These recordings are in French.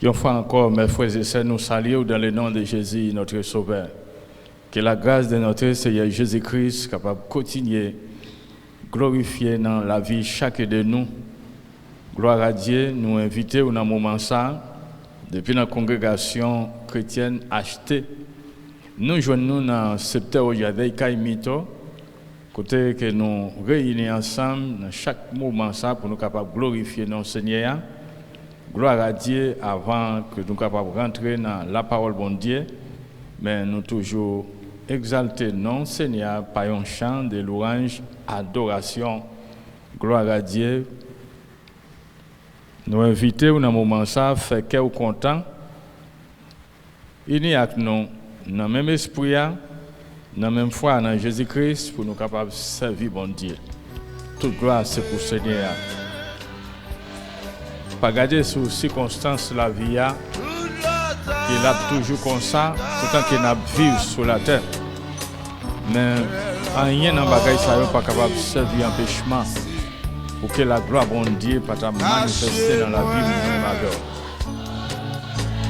Une fois encore, mes frères et sœurs, nous saluons dans le nom de Jésus, notre Sauveur. Que la grâce de notre Seigneur Jésus-Christ capable de continuer glorifier dans la vie chacun de nous. Gloire à Dieu, nous invitons dans un moment ça, depuis la congrégation chrétienne achetée. Nous joignons dans le secteur aujourd'hui, Kaimito, côté que nous réunissons ensemble dans chaque moment ça pour nous capables de glorifier notre Seigneur. Gloire à Dieu avant que nous capables de rentrer dans la parole de Dieu, mais nous toujours exalter non Seigneur par un chant de louange, adoration. Gloire à Dieu. Nous invitons dans un moment ça, fait qu'elle est content. Il y a nous dans le même esprit, dans la même foi dans Jésus-Christ pour nous capables de servir bon Dieu. Toute gloire c'est pour le Seigneur. Pas garder sur les circonstances de la vie, il a toujours comme ça, tout le temps qu'il a vivre sur la terre. Mais rien dans le bagage, ça n'est pas capable de servir empêchement pour que la gloire de Dieu puisse manifester dans la vie de nous.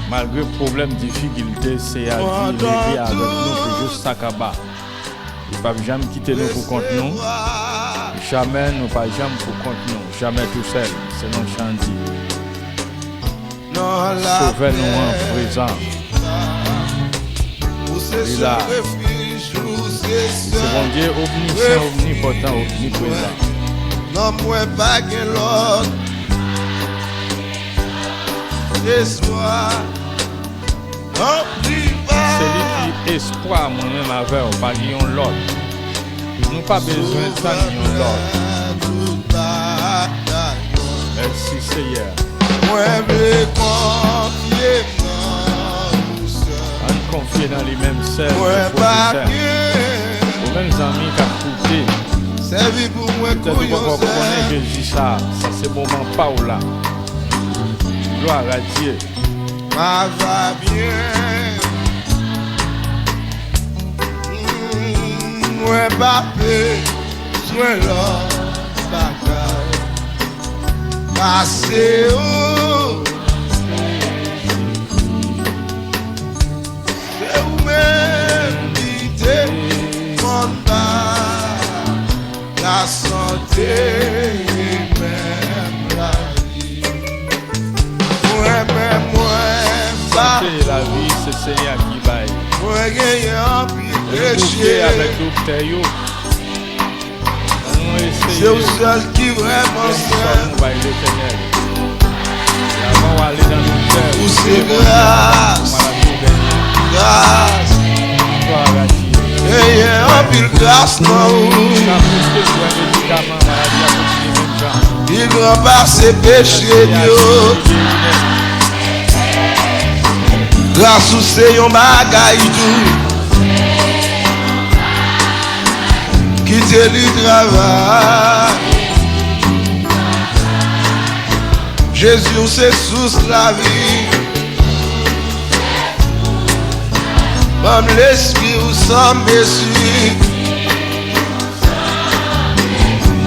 Malgré les problèmes, difficultés, c'est à vivre avec nous pour juste s'accabar. Il ne va jamais quitter nous pour contre nous. Jamais nous pas jamais pour contre nous. Jamais tout seul. C'est nos chants. Sauvez-nous en présent. Il là. C'est bon Dieu omniscient, omnipotent, omniprésent. Non, moi pas que l'autre. Espoir. C'est lui qui espoir moi-même avec pas lion l'autre. Nous pas besoin de ça lion l'autre. Merci Seigneur. Moi veux confier on confie dans les mêmes sœurs. Moi pas aux mêmes amis qui ont coupé. Servi pour moi couillon. Peut-être qu'on connaît Jésus ça c'est moment pas là. Gloire à Dieu. Ma va bien. Moi pas besoin l'autre bagaille. Passez où? C'est vous-même qui t'es mon bas. La santé et même la vie. Moi-même, moi, la vie, c'est le Seigneur qui vaille. moi, gagnant, puis péché. Avec l'obtéo. C'est le seul qui vraiment seul. On va aller dans nos cœurs. Pour ses grâces. Grâce. Et un pile grâce, non. Il grand par ses péchés, Dieu. Grâce ou c'est un bagaille tout. Quitter le travail. Jésus c'est sous la vie. Comme l'esprit ou sans messie.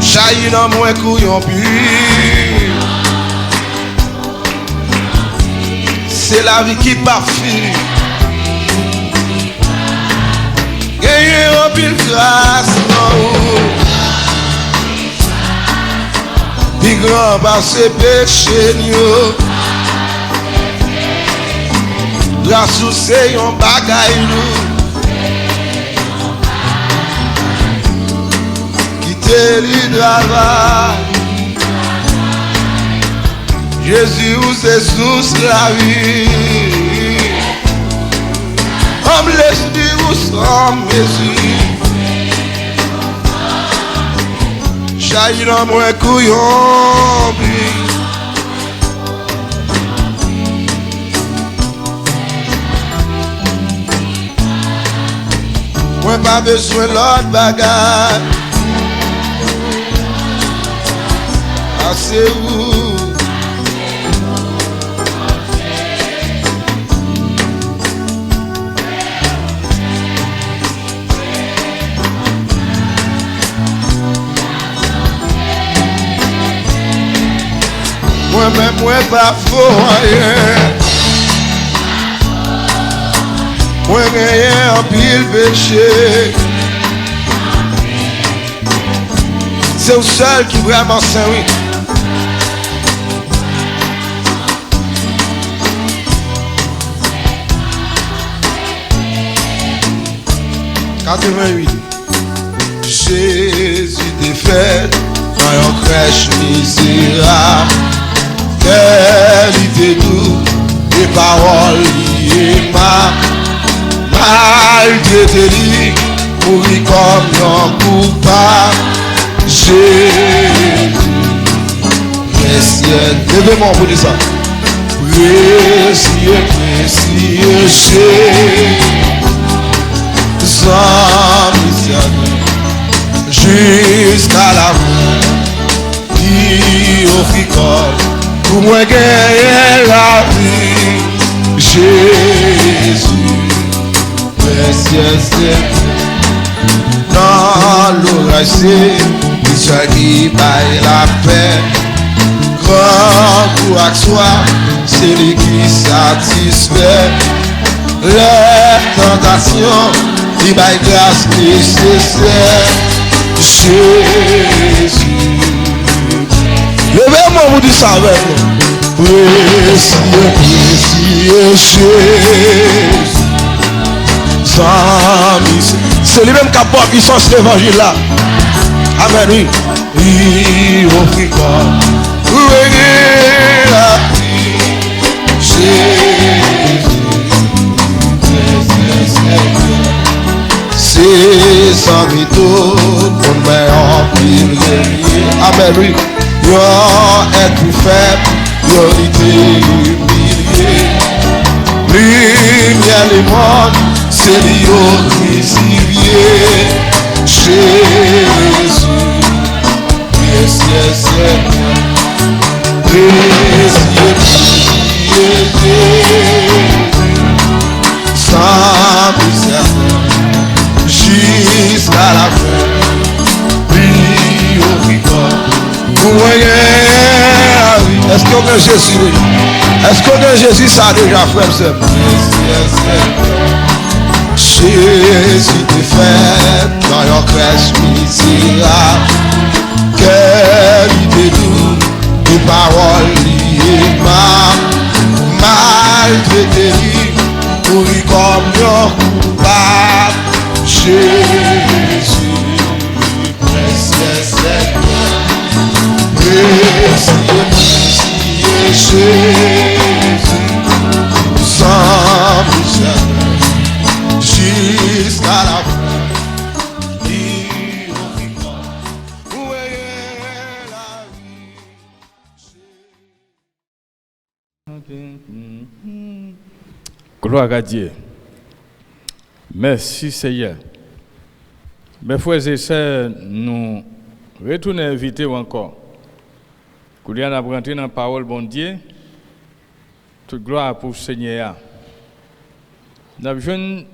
Jaillit dans moi couillon puis. C'est la vie qui parfume. Gagner un pile grâce, non. Puis grand par ses péchés, nous. Grâce ou c'est un bagaille, nous. Quitter le travail. Jésus ou c'est sous la vie. Comme l'esprit ou sans mesure. Jaillit dans moi couillon. Moi pas besoin l'autre bagarre. Ah c'est vous. Moi-même, moi pas faux rien. Moi gagné en pile péché. C'est le seul qui vraiment saint, oui. Jésus t'est fait dans une crèche misérable. Qualité doux, des paroles liées malgré tes lits, mourir comme un coupable. Jésus, précieux, levez-moi pour dire ça. Précieux, précieux, Jésus, sans miséricorde, jusqu'à la fin, qui offre corps pour moi gagner la vie. Jésus, précieux Seigneur, dans l'orage, c'est soit qui baille la paix. Grand courage soit, c'est lui qui satisfait les tentations, il baille grâce nécessaire. Jésus, levez-moi, vous dites ça avec nous. Précieux, précieux Jésus, sans misère. C'est lui-même qui a pas puissance l'évangile là. Amen, oui. Il offre quoi? Oui, la vie. Jésus, c'est sans mytho, pour me remplir. Amen, oui. Yo est plus faible, yo l'idée humilié. Lumière les mondes, c'est l'io crucifié. Jésus, précieux Seigneur, précieux Jésus, sans misère, jusqu'à la fin, puis au ricard. Est-ce qu'on a Jésus? Est-ce qu'on a Jésus ça déjà frère? Jésus t'est fait dans your crèche misérable. Quelle idée douce, des paroles liées malgré tes vies, pourri comme your coupable. Jésus, précieux Seigneur, précieux, précieux Jésus, sans misère. Jusqu'à la fin, il où est la vie? Gloire à Dieu. Merci Seigneur. Mes frères et sœurs, nous retournons inviter encore. Qu'on y a rentrer dans la parole bon Dieu. Toute gloire pour le Seigneur. Nous avons une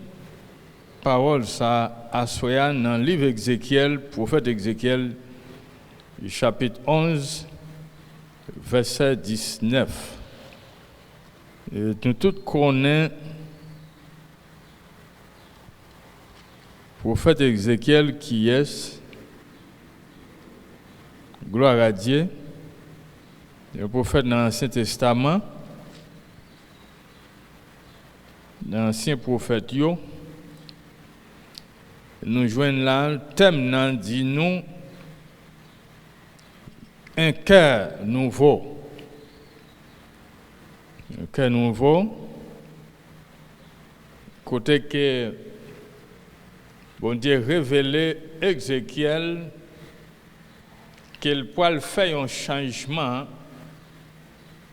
parole ça assoya dans le livre Ézéchiel, prophète Ézéchiel, chapitre 11, verset 19. Et nous tous connaissons prophète Ézéchiel qui est, gloire à Dieu, le prophète dans l'Ancien Testament, dans l'Ancien prophète, nous joignons là, le thème dit nous, un cœur nouveau. Un cœur nouveau, côté que bon Dieu révélé Ézéchiel qu'il pourrait faire un changement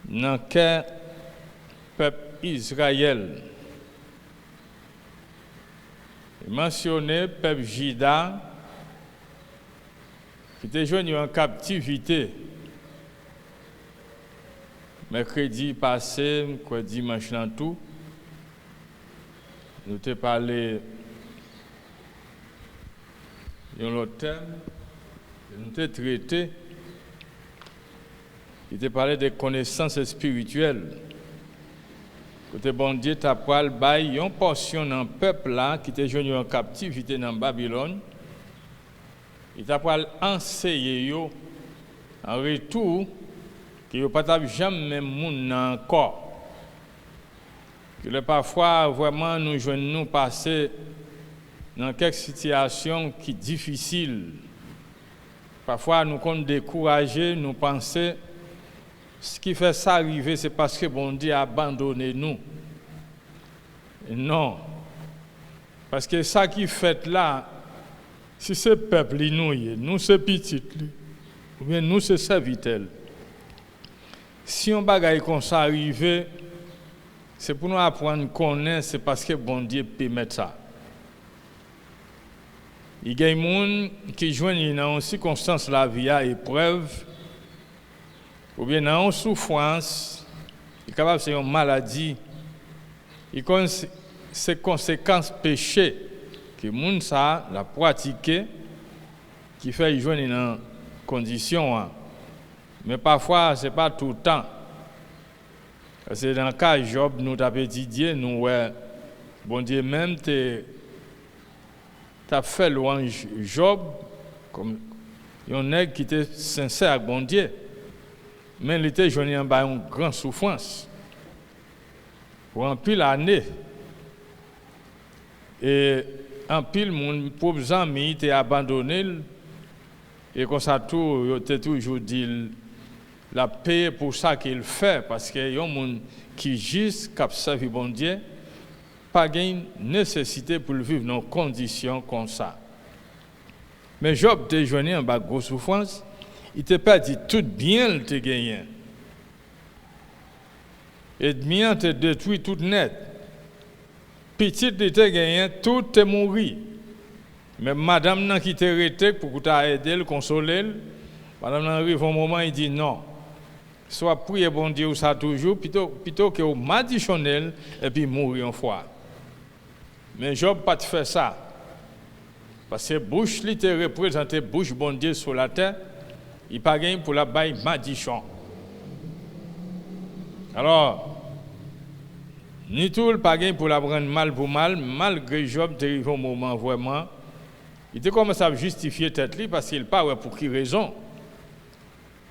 dans le cœur peuple Israël. Mentionné peuple Juda qui était joint en captivité. Mercredi passé, dimanche dans tout, nous avons parlé d'un autre thème, nous avons traité, il était parlé des connaissances spirituelles. Côté bon Dieu t'a pral bail une portion dans peuple là qui était joint en captivité dans Babylone. Il t'a pral enseigner yo en retour que yo pas jamais moun nan corps. Que le parfois vraiment nous joignent nous passer dans quelques situations qui difficiles. Parfois nous compte décourager, nous penser ce qui fait ça arriver, c'est parce que bon Dieu a abandonné nous. Et non. Parce que ça qui fait là, si ce peuple nous c'est petit, ou bien nous c'est serviteur. Si on bagaille comme ça arrive, c'est pour nous apprendre à connaître, c'est parce que bon Dieu permet ça. Il y a des gens qui joignent dans une circonstance la vie à épreuve, ou bien dans une souffrance, il est capable de faire une maladie, il connaît ces conséquences péchés que les gens ça la pratiqué, qui fait joindre dans conditions. Mais parfois, ce n'est pas tout le temps. C'est dans le cas de Job, nous avons dit, nous, bon Dieu, même tu as fait louange Job, comme un nègre qui était sincère avec bon Dieu. Mais il était joint en bas une grande souffrance. Pour un pile année. Et un pile, mon pauvre ami était abandonné. Et comme ça, tout, il était toujours dit, la paix pour ça qu'il fait, parce qu'il y a des gens qui juste qui servent bon Dieu, pas de nécessité pour vivre dans des conditions comme ça. Mais Job était joigné en bas de grosse souffrance, il t'a pas dit tout bien il t'a gagné. Et bien t'a détruit tout net. Petit il t'a gagné, tout est mort. Mais madame n'a qui t'a arrêté pour t'aider, le consoler. Madame arrive au moment il dit non. Soit prier bon Dieu ou ça toujours, plutôt que m'additionnel et puis mourir en foi. Mais Job pas de faire ça. Parce que bouche li te représente bouche bon Dieu sur la terre, il pas gagne pour la baille malédiction. Alors, ni tout le pas gagne pour la prendre mal pour mal, malgré Job arrive au moment vraiment, il te commence à justifier tête li parce qu'il pas pour qui raison.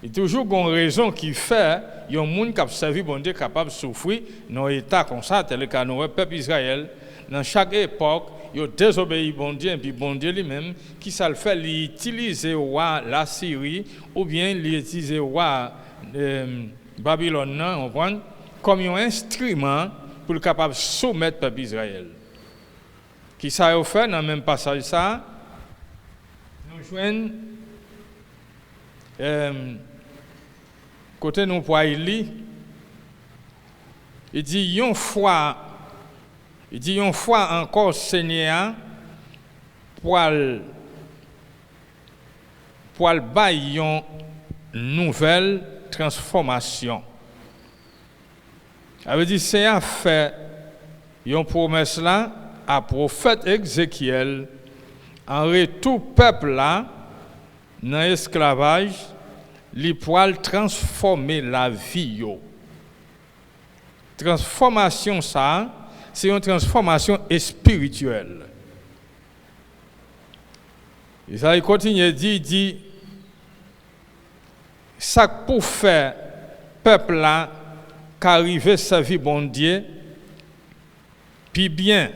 Il y a toujours une raison qui fait qu'il y a des gens qui ont servi bon Dieu capable de souffrir dans un état comme ça, tel que le peuple Israël, dans chaque époque, il a désobéi bon Dieu, et puis bon Dieu lui-même, qui ça le fait, il utilise la Syrie, ou bien il utilise Babylone, comme un instrument pour le capable de soumettre le peuple Israël. Qui ça a fait dans le même passage ça, nous joignons côté nous pour il dit une fois encore Seigneur pour bailler une nouvelle transformation. Ça veut dire Seigneur fait une promesse là à prophète Ézéchiel en retour peuple là dans l'esclavage, li poil transformer la vie yo. Transformation ça, c'est une transformation spirituelle. Et ça il continue dit ça pour faire peuple là qu'arriver sa vie bon Dieu puis bien.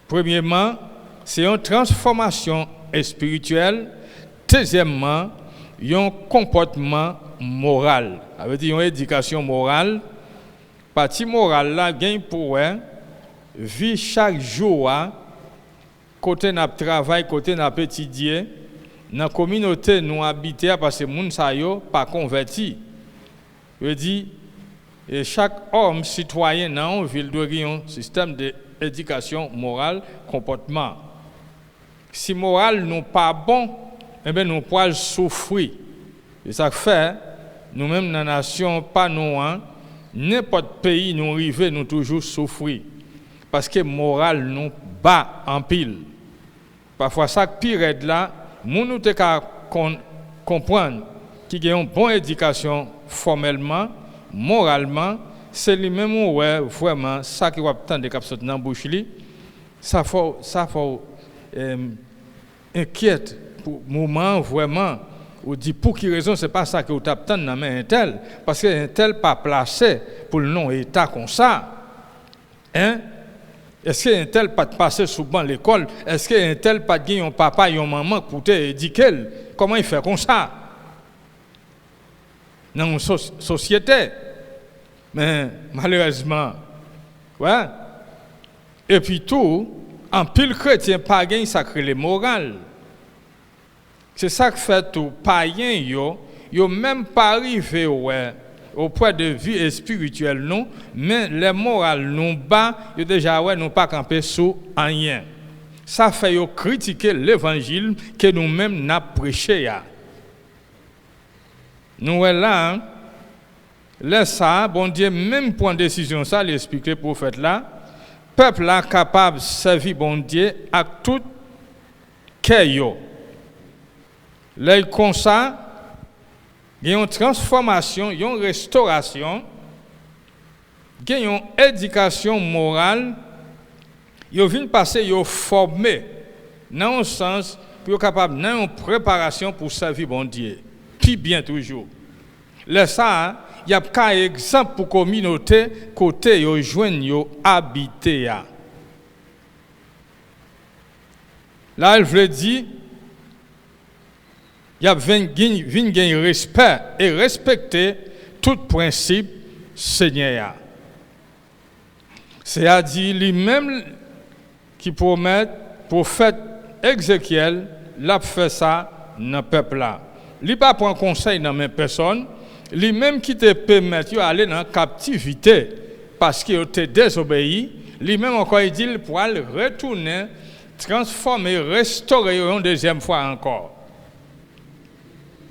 Premièrement, c'est une transformation spirituelle. Deuxièmement, il y a un comportement moral. Ça veut dire une éducation morale. Partie morale là, gagne pour vivre chaque jour, côté n'a travail, côté n'a étudier, dans la communauté nous habiter parce que moun sa yo pas converti. Je veux dire, chaque homme citoyen dans une ville doit avoir un système d'éducation morale, comportement. Si moral n'est pas bon, eh bien, nous pouvons souffrir. Et ça fait, nous-mêmes, dans la nation, pas nous, n'importe pays, nous arrivons, nous toujours souffrir. Parce que moral nous bat en pile. Parfois, ça pire est là, nous nous comprendre qu'il y a une bonne éducation formellement, moralement, c'est lui-même ouais vraiment ça qui va attendre cap sortir dans bouche li, ça faut inquiète pour moment vraiment ou dit pour qui raison c'est pas ça que vous t'attend dans main un tel parce que un tel pas placé pour le non état comme ça. Hein? Est-ce qu'un tel pas passer souvent l'école? Est-ce qu'un tel pas gagner un papa et un maman pour te éduquer? Comment il fait comme ça? Dans une société. Mais malheureusement, ouais. Et puis tout, en pile chrétien pas gagner sacré les morales. C'est ça que fait tout païen yo même pas arrivé ouais au point de vue spirituel non, mais les morales nous bas, yo déjà ouais nous pas camper sous rien. Ça fait yo critiquer l'évangile que nous-mêmes n'a prêché ya. Nous là laisse ça bon Dieu même prendre décision ça l'expliquer prophète là, peuple là capable servir bon Dieu à tout cœur yo. Là comme ça il y a une transformation, il y a une restauration, il y a une éducation morale, ils viennent passer, ils formés dans un sens pour être capable dans une préparation pour servir bon Dieu. Puis bien toujours. Là ça, il y a un exemple pour communauté côté yo joindre yo habiter. Là elle veut dire il y a gagner respect et respecter tout principe Seigneur. C'est-à-dire lui-même qui promet, prophète Ézéchiel, l'a fait ça dans le peuple là. Il pas prendre conseil dans mes personnes, lui-même qui te permet d'aller dans la captivité parce qu'il te désobéi, lui-même encore il dit pour aller retourner, transformer, restaurer une deuxième fois encore.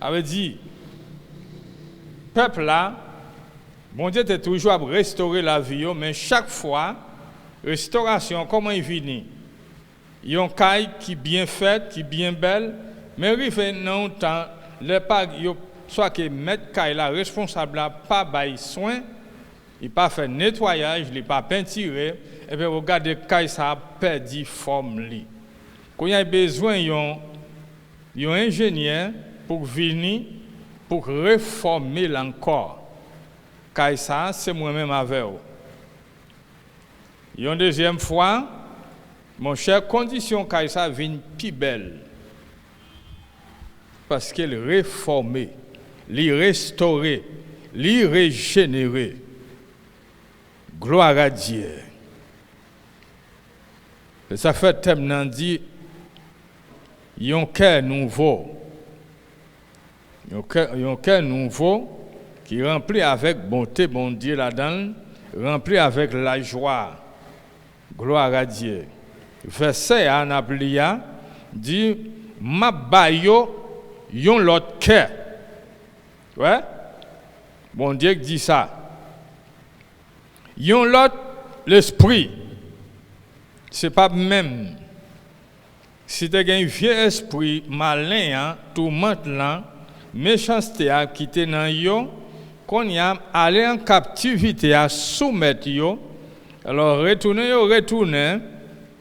Avait dit, peuple là, bon Dieu était toujours à restaurer la vie, mais chaque fois, restauration, comment il vient? Il y a une caille qui est bien faite, qui est bien belle, mais il fait non temps, soit que mettre caille là, responsable là, pas bail soin, il pas fait nettoyage, il pas peinturé, et puis regardez caille ça a perdu forme li. Quand il y a besoin, il y a un ingénieur pour venir, pour réformer l'encore. Car ça, c'est moi-même avec vous. Et une deuxième fois, mon cher, condition car ça vient plus belle. Parce qu'elle réformée, l'y restaurée, l'y régénérée. Gloire à Dieu. Et ça fait thème dit, il y a un cœur nouveau. Un cœur nouveau qui est rempli avec bonté, bon Dieu là-dedans, rempli avec la joie. Gloire à Dieu. Verset Anablia dit ma bayo yon l'autre cœur. Ouais? Bon Dieu dit ça. Yon l'autre l'esprit. C'est pas même. Si tu as un vieux esprit malin, tourmentant, méchanceté à quitter dans yo, qu'on y a aller en captivité à soumettre yo, alors retourner,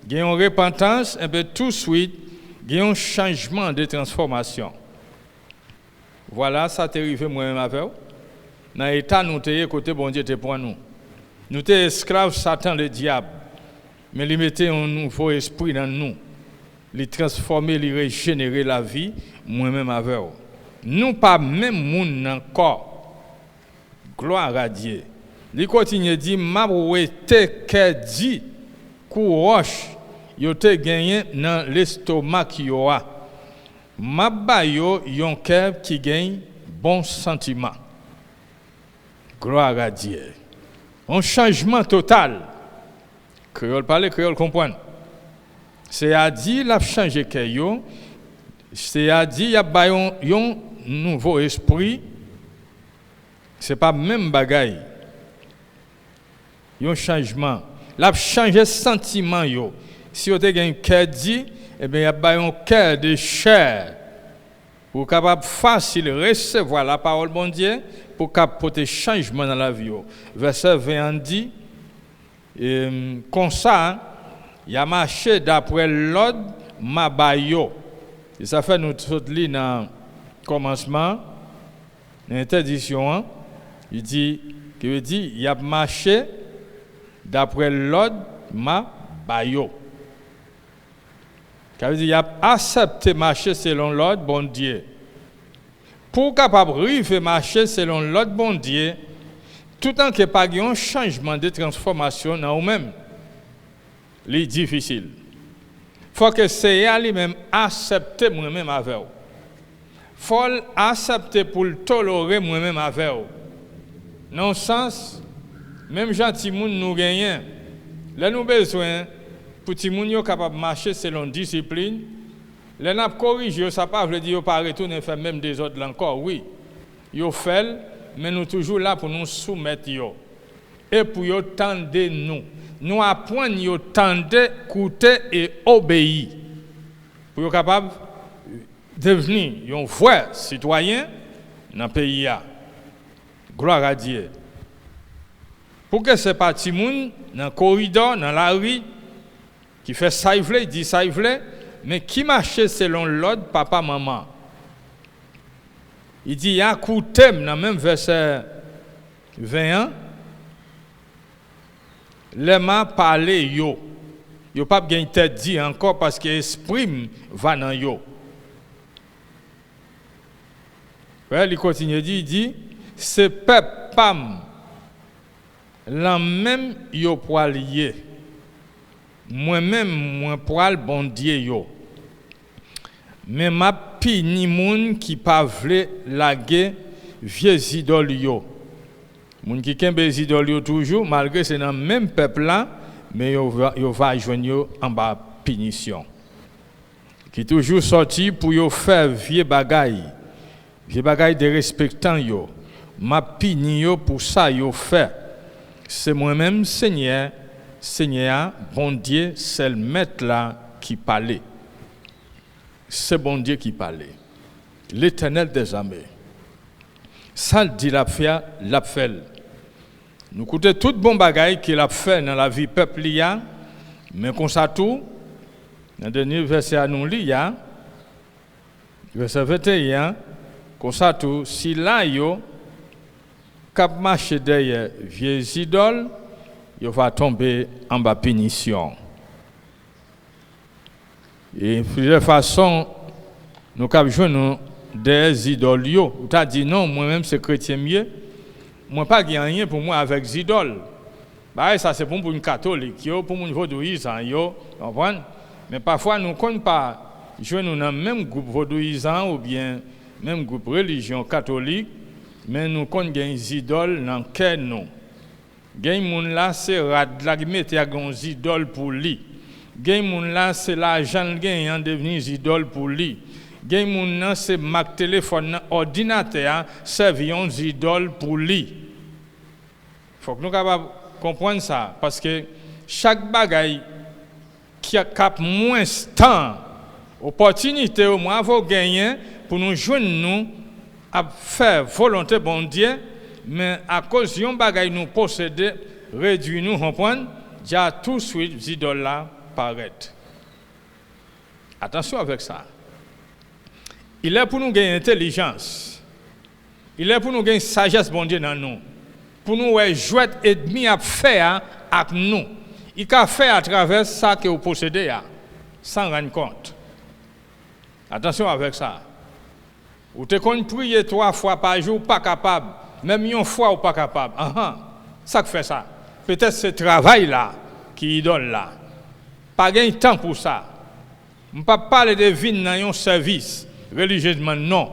il y a une repentance, et bien tout de suite, il y a un changement de transformation. Voilà, ça t'est arrivé moi-même avec vous. Dans l'état, nous t'es côté bon Dieu, t'es pour nous. Nous t'es esclaves, Satan, le diable. Mais il mettait un nouveau esprit dans nous. Il transformer, il régénérer la vie, moi-même avec vous. Nous pas même moun encore. Gloire à Dieu. Il continue dit m'a wete que dit roche yo te gagné dans l'estomac yo a. M'a ba yo yon cœur qui gagne bon sentiment. Gloire à Dieu. Un changement total. Créole parler, créole comprendre. C'est à dire l'a changer cœur yo. C'est à dire y a ba yon nouveau esprit. C'est pas même bagaille. Yon changement. L'a changer sentiment yo. Si vous avez un cœur dit, eh bien, il y a un cœur de chair pour capable facile recevoir la parole bon Dieu, pour apporter changement dans la vie. Verset 20 dit, comme ça, il a marché d'après l'ordre Mabayo. Et ça fait nous lire dans le commencement, dans l'interdiction, il dit, il a marché d'après l'ordre Mabayo. Ça veut dire, il a accepté marcher selon l'ordre bon Dieu. Pour capable de marcher selon l'ordre bon Dieu, tout en qu'il n'y ait pas un changement de transformation dans nous-mêmes, c'est difficile. Il faut que c'est lui-même accepter moi-même avec vous. Il faut accepter pour le tolérer moi-même avec vous. Dans le sens, même gentil monde nous gagnons. Là nous besoin pour que les gens capable de marcher selon discipline. Là nous corriger, ça ne veut pas dire pas retourner faire même des autres encore. Oui, ils fait, mais nous toujours là pour nous soumettre et pour nous tendre nous. Nous apprenons à tendre, écouter et obéir. Pour être capable de devenir un vrai citoyen dans le pays. Gloire à Dieu. Pour que ce pas petit monde dans le corridor, dans la rue, qui fait ça, il dit ça, mais qui marche selon l'ordre papa, maman. Il dit, il y a un coup de thème dans le même verset 21. Les mains parlent yo. Yo pas bien tête dit encore parce que l'esprit va dans yo. Il continue il dit ce peuple pam la même yo poil lié. Moi-même moi poil bon Dieu yo. Mais m'a pini moun qui pas vle laguer vieux idole yo. Moun qui kembe idole toujours malgré c'est dans même peuple là mais yo va joindre en bas punition. Qui toujours sorti pour yo faire vieux bagaille de respectant yo. M'a pini yo pour ça yo fait. C'est moi-même Seigneur bon Dieu, c'est le maître là qui parlait. C'est bon Dieu qui parlait. L'Éternel des armées. Ça dit la fait. Nous écoutons tout bon bagaille qu'il a fait dans la vie peuple là, mais comme ça tout, dans le dernier verset à nous lire, verset 21, comme ça tout, si là yo cap marcher derrière vieux idoles, il va tomber en bas punition. Et de plusieurs façons, nous cap joindre des idoles yo. Ou t'as dit non, moi-même c'est chrétien mieux. Moi pas rien pour moi avec les idoles. Bah ça c'est pour une catholique, yo, pour une vaudouisant yo, comprendre? Mais parfois nous connaissons pas joindre dans même groupe vaudouisant ou bien même groupe religion catholique, mais nous connaissons des idoles dans quel nous. Gain moun là c'est rad la qui mette des idoles pour lui. Gain moun là c'est l'argent gain en devenir idole pour lui. Gain moun là c'est Mac téléphone ordinateur servir des idoles pour lui. Faut que nous capable comprendre ça parce que chaque bagaille qui a cap moins temps opportunité au moins faut gagner pour nous joindre nous à faire volonté bon Dieu. Mais à cause de bagaille nous posséder, réduit nous, comprendre, déjà tout de suite, les idoles là paraît. Attention avec ça. Il est pour nous gagner intelligence. Il est pour nous gagner sagesse, bon Dieu, dans nous. Pour nous jouer et demi à faire avec nous. Il a fait à travers ça que vous possédez, sans rendre compte. Attention avec ça. Vous te qu'on prier 3 fois par jour, pas capable. Même une fois ou pas capable. Ça fait ça. Peut-être ce travail-là qui idole là. Pas gain temps pour ça. Je ne peux pas parler de vie dans un service religieusement, non.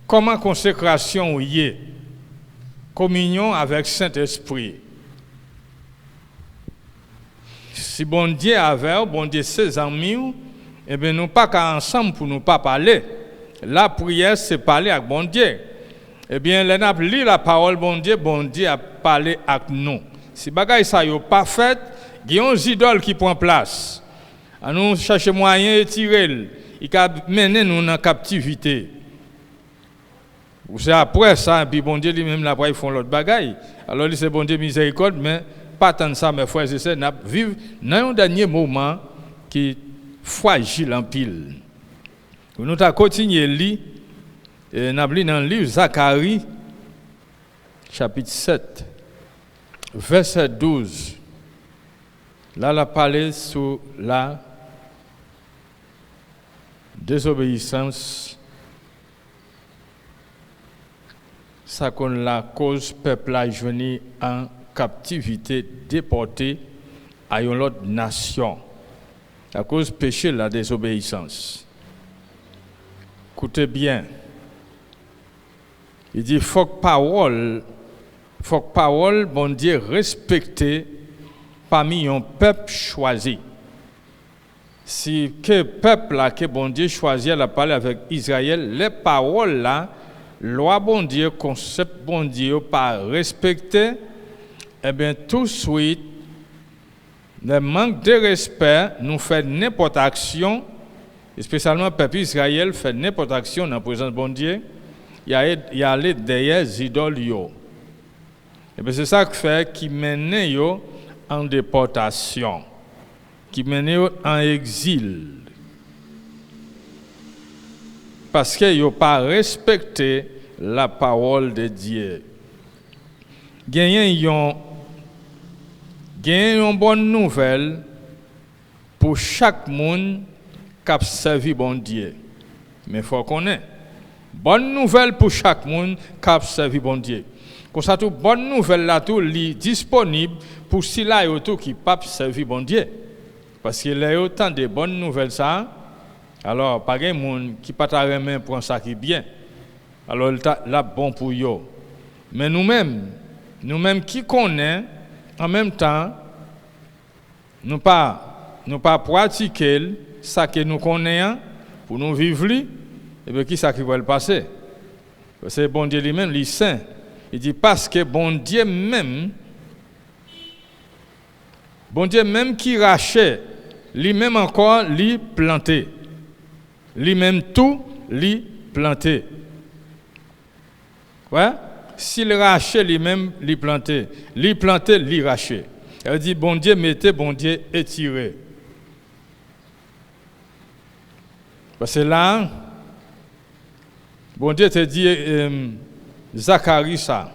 Comment consécration y est? Communion avec Saint-Esprit. Si bon Dieu avait, bon Dieu ses amis, eh bien nous pas ensemble pour nous pas parler. La prière, c'est parler avec bon Dieu. Eh bien, nous avons lu la parole bon Dieu a parlé avec nous. Si bagaille ça n'est pas fait, il y a des idoles qui prennent place. Nous cherchons moyen de tirer. Il a mené nous dans la captivité. Ou c'est après ça, puis bon Dieu lui-même, là, ils font l'autre bagaille. Alors, c'est bon Dieu miséricorde, mais pas tant ça, mes frères et sœurs, nous vivons dans un dernier moment qui est fragile en pile. Nous avons continué à lire, nous avons lu dans le livre Zacharie, chapitre 7, verset 12. Là, on a parlé sur la désobéissance, ça qu'on la cause peuple a venu en captivité, déporté à une autre nation. À cause péché, la désobéissance. Écoutez bien. Il dit, faut que parole, bon Dieu, respecté parmi un peuple choisi. Si que peuple là, que bon Dieu choisit, elle a parlé avec Israël, les paroles là, loi bon Dieu, concept bon Dieu, pas respecté, eh bien tout de suite, le manque de respect nous fait n'importe action, spécialement le peuple Israël fait n'importe action dans la présence de bon Dieu, il y a allé derrière les idoles. Et bien c'est ça qui mène en déportation, qui mène en exil. Parce qu'ils n'ont pas respecté la parole de Dieu. Gagnez une bonne nouvelle pour chaque monde qui a servi bon Dieu. Mais il faut qu'on ait. Bonne nouvelle pour chaque monde qui a servi bon Dieu. Comme ça, toute bonne nouvelle là, tout est disponible pour ceux là qui pas servi bon Dieu. Parce qu'il y a autant de bonnes nouvelles ça. Alors, pas de monde qui pas ta main pour ça qui est bien. Alors, là bon pour eux. Mais nous-mêmes qui connaissons, en même temps, nous pas pratiquer ça que nous connaissons pour nous vivre, et bien qui ça qui va le passer? Parce que bon Dieu lui-même, il est saint. Il dit parce que bon Dieu même qui rachète, lui-même encore, lui planté. Lui-même tout, lui planté. Ouais? S'il rachète lui-même, lui planté, lui rachète. Elle dit bon Dieu mettez, bon Dieu étiré. Parce que là, bon Dieu te dit Zacharie ça.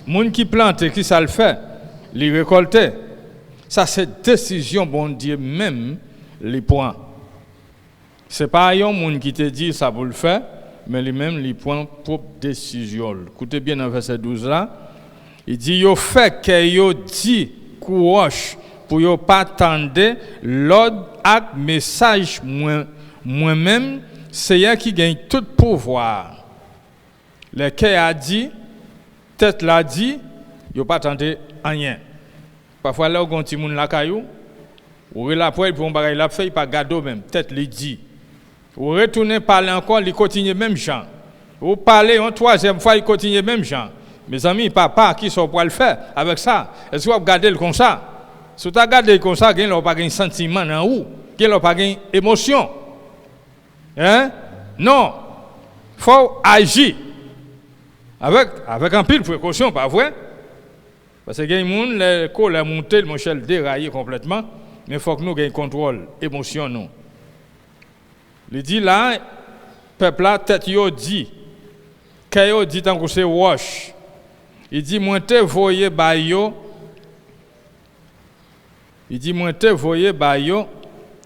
Moun qui plante, qui ça le fait, lui récolter. Ça c'est décision bon Dieu même les points. C'est pas un monde qui te dit ça pour le faire, mais lui-même les points propre décision. Écoutez bien dans verset 12 là, il dit yo fait que yo dit courage pour yo pas attendre l'ordre ak message moi-même c'est qui gagne tout pouvoir. Le cœur a dit, tête l'a dit, yo pas attendre rien. Parfois là on ti moun la caillou, ou la pour on bagay la fait pas gado même, tête li dit. Ou retourner parler encore, il continue même genre. Ou parler une troisième fois, il continue même genre. Mes amis, papa, qui sont pour le faire avec ça? Est-ce que vous regardez le comme ça? Si vous regardez comme ça, vous n'avez pas de sentiment dans vous, vous n'avez pas d'émotion. Hein? Non. Il faut agir. Avec un pile de précaution, pas vrai? Parce que les gens, les colères montées, mon cher déraillé complètement, mais il faut que nous ayons contrôle, émotion, nous. Il dit là, peuple là, tête yo dit, kayo dit tant que c'est wash. Il dit moi te voyez ba yo. Il dit moi te voyez ba yo,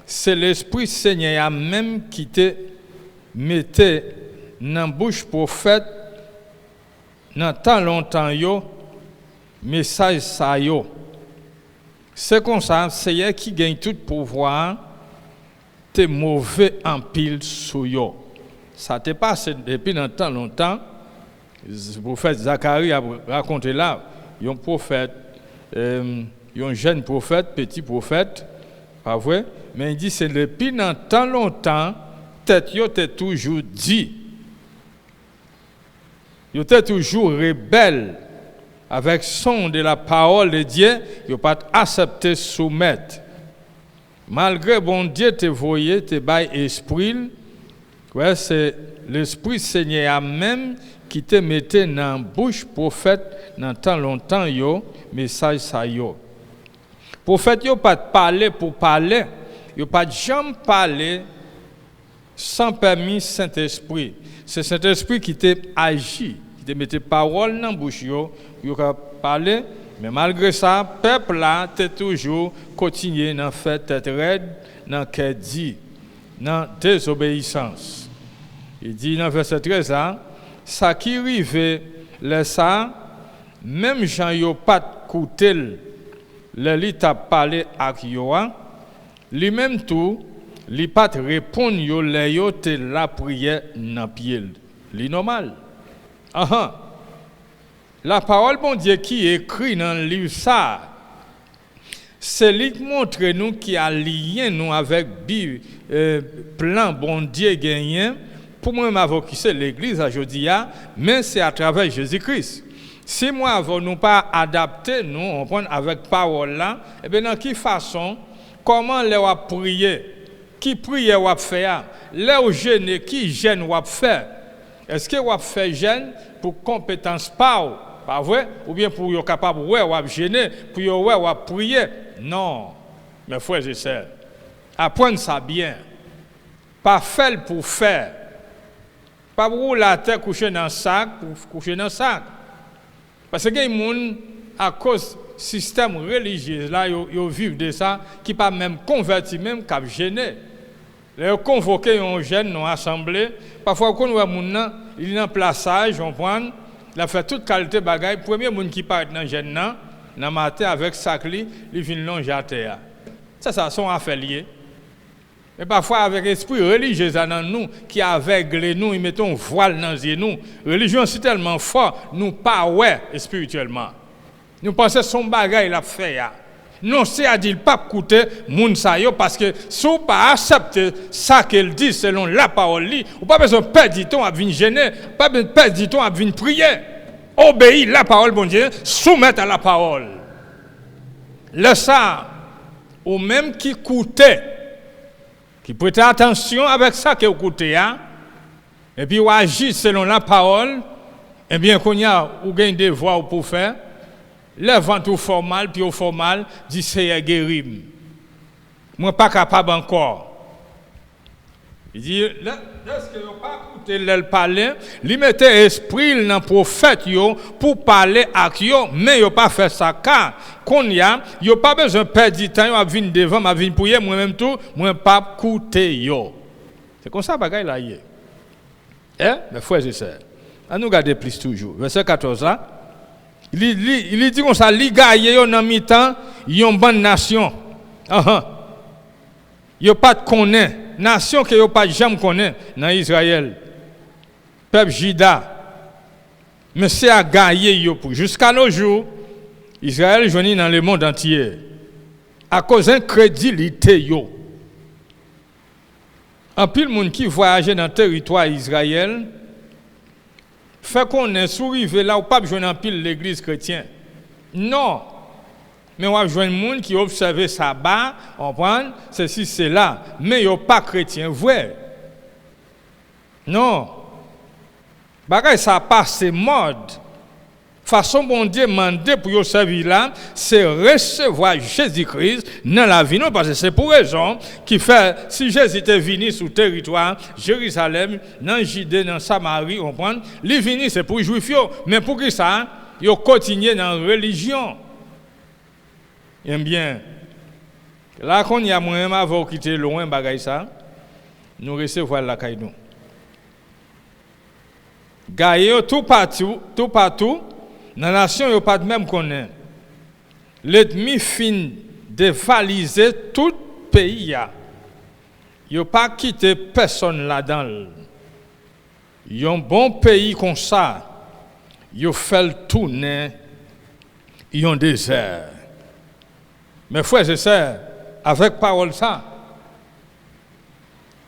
c'est l'esprit Seigneur même qui te mettait dans bouche prophète dans tant longtemps yo message ça yo. C'est comme ça, Seigneur qui gagne tout pouvoir. T'es mauvais en pile sur yo. Ça t'est passé depuis longtemps. Le prophète Zacharie a raconté là, un prophète, un jeune prophète, petit prophète, pas vrai? Mais il dit c'est depuis longtemps, tête yo t'es toujours dit. Yo t'es toujours rebelle avec son de la parole de Dieu, yo pas accepté soumettre. Malgré bon Dieu te voyait, te bail esprit, Ouais, c'est l'Esprit Seigneur même qui te mettait dans la bouche prophète dans tant longtemps yo message ça yo. Prophète yo pas parler pour parler, yo pas jamais parler sans permis Saint-Esprit. C'est Saint-Esprit qui te agit, qui te mettait parole dans la bouche yo parler, mais malgré ça, peuple là t'es toujours continué dans faire tête raide, dans qu'elle dit, dans désobéissance. Il dit dans verset 13 là, ça qui arrive là ça, même Jean yo pas écouté le lit a parlé avec yo, lui-même tout, li pas répondre yo le yo te la prière dans pied. Li normal. La parole bon Dieu qui est écrit dans le livre ça, c'est lui qui montre nous qui a lien nous avec plan bon Dieu gagné pour moi m'avoir qui c'est l'église aujourd'hui, mais c'est à travers Jésus-Christ. Si moi avons nous pas adapté nous on prend avec parole là, et bien dans quelle façon comment les va prier, qui prier va faire, les au gêner qui gêne va faire. Est-ce que va faire gêne pour compétence pas vrai ou bien pour être capable de gêner, pour être prier? Non, mes frères et sœurs, apprenez ça bien. Pas faire pour faire. Pas pour la tête coucher dans le sac, pour coucher dans le sac. Parce que les gens, à cause du système religieux, là, ils vivent de ça, qui pas même converti, même qu'à gêner. Ils convoquent un jeune dans l'assemblée. Parfois, quand on voit les gens, il est en plaçage, on prend. Il a fait toute qualité de bagaille. Le premier monde qui part dans le jeune, dans le matin avec sac, il vient longer à terre. Ça, sont affaires liées. Mais parfois, avec l'esprit religieux dans nous, qui aveugle nous, ils mettent un voile dans les yeux. La religion, c'est tellement fort, nous pas ouais spirituellement. Nous pensons que son bagaille l'a fait. Non, c'est à dire pas écouter moun sa yo parce que si vous pas accepter ça qu'elle dit selon la parole, ou pas besoin de perdre du temps à venir gêner, pas besoin de perdre du temps à venir prier. Obéir la parole, bon Dieu, soumettre à la parole. Le ça, ou même qui écoutait, qui prêtait attention avec ça que vous écoutez, et puis vous agissez selon la parole, et bien qu'on y a ou gagne des voies pour faire. Le ventre au formal, puis au formal, dit Seigneur guérim. Moi pas capable encore. Il dit, lorsque vous pas écouté le parler, il mettait esprit dans le prophète pour parler avec eux, mais vous pas fait ça car qu'on y a, vous pas besoin de perdre du temps, vous venir devant, vous venir prier, moi-même tout, moi pas écouter yo. C'est comme ça bagaille là hier. Mes frères et sœurs. À nous garder plus toujours. Verset 14 là. Il dit comme ça, les gars, ils ont mis temps, ils ont une bonne nation. Ils n'ont pas de connaître. Nation que ils n'ont pas jamais connaître dans Israël. Peuple Juda. Mais c'est à gagner. Jusqu'à nos jours, Israël est dans le monde entier. À cause d'incrédulité. En pile monde qui voyage dans le territoire d'Israël, fait qu'on est sourivé là ou pas besoin en pile l'église chrétienne. Non. Mais on va joindre monde qui observe sabbat, on prend ceci c'est là, mais yo pas chrétien vrai. Non. Bagay ça passe mode. Façon bon Dieu mandé pour yo servir là, c'est recevoir Jésus-Christ dans la vie non parce que c'est pour raison qui fait si Jésus était venu sur le territoire Jérusalem, dans Judée, dans Samarie, on prend, il venu c'est pour juifs mais pour qui ça yo continuer dans la religion. Eh bien là qu'on y a moi-même avant quitter loin bagay ça, nous recevoir la caille nous. Gaïo tout partout dans la nation, il n'y a pas de même qu'on est. L'ennemi fin dévaliser tout pays. Il n'y a pas quitté personne là-dedans. Il y a un bon pays comme ça. Il fait le tourner. Il y a un désert. Mes frères et sœurs, avec parole ça,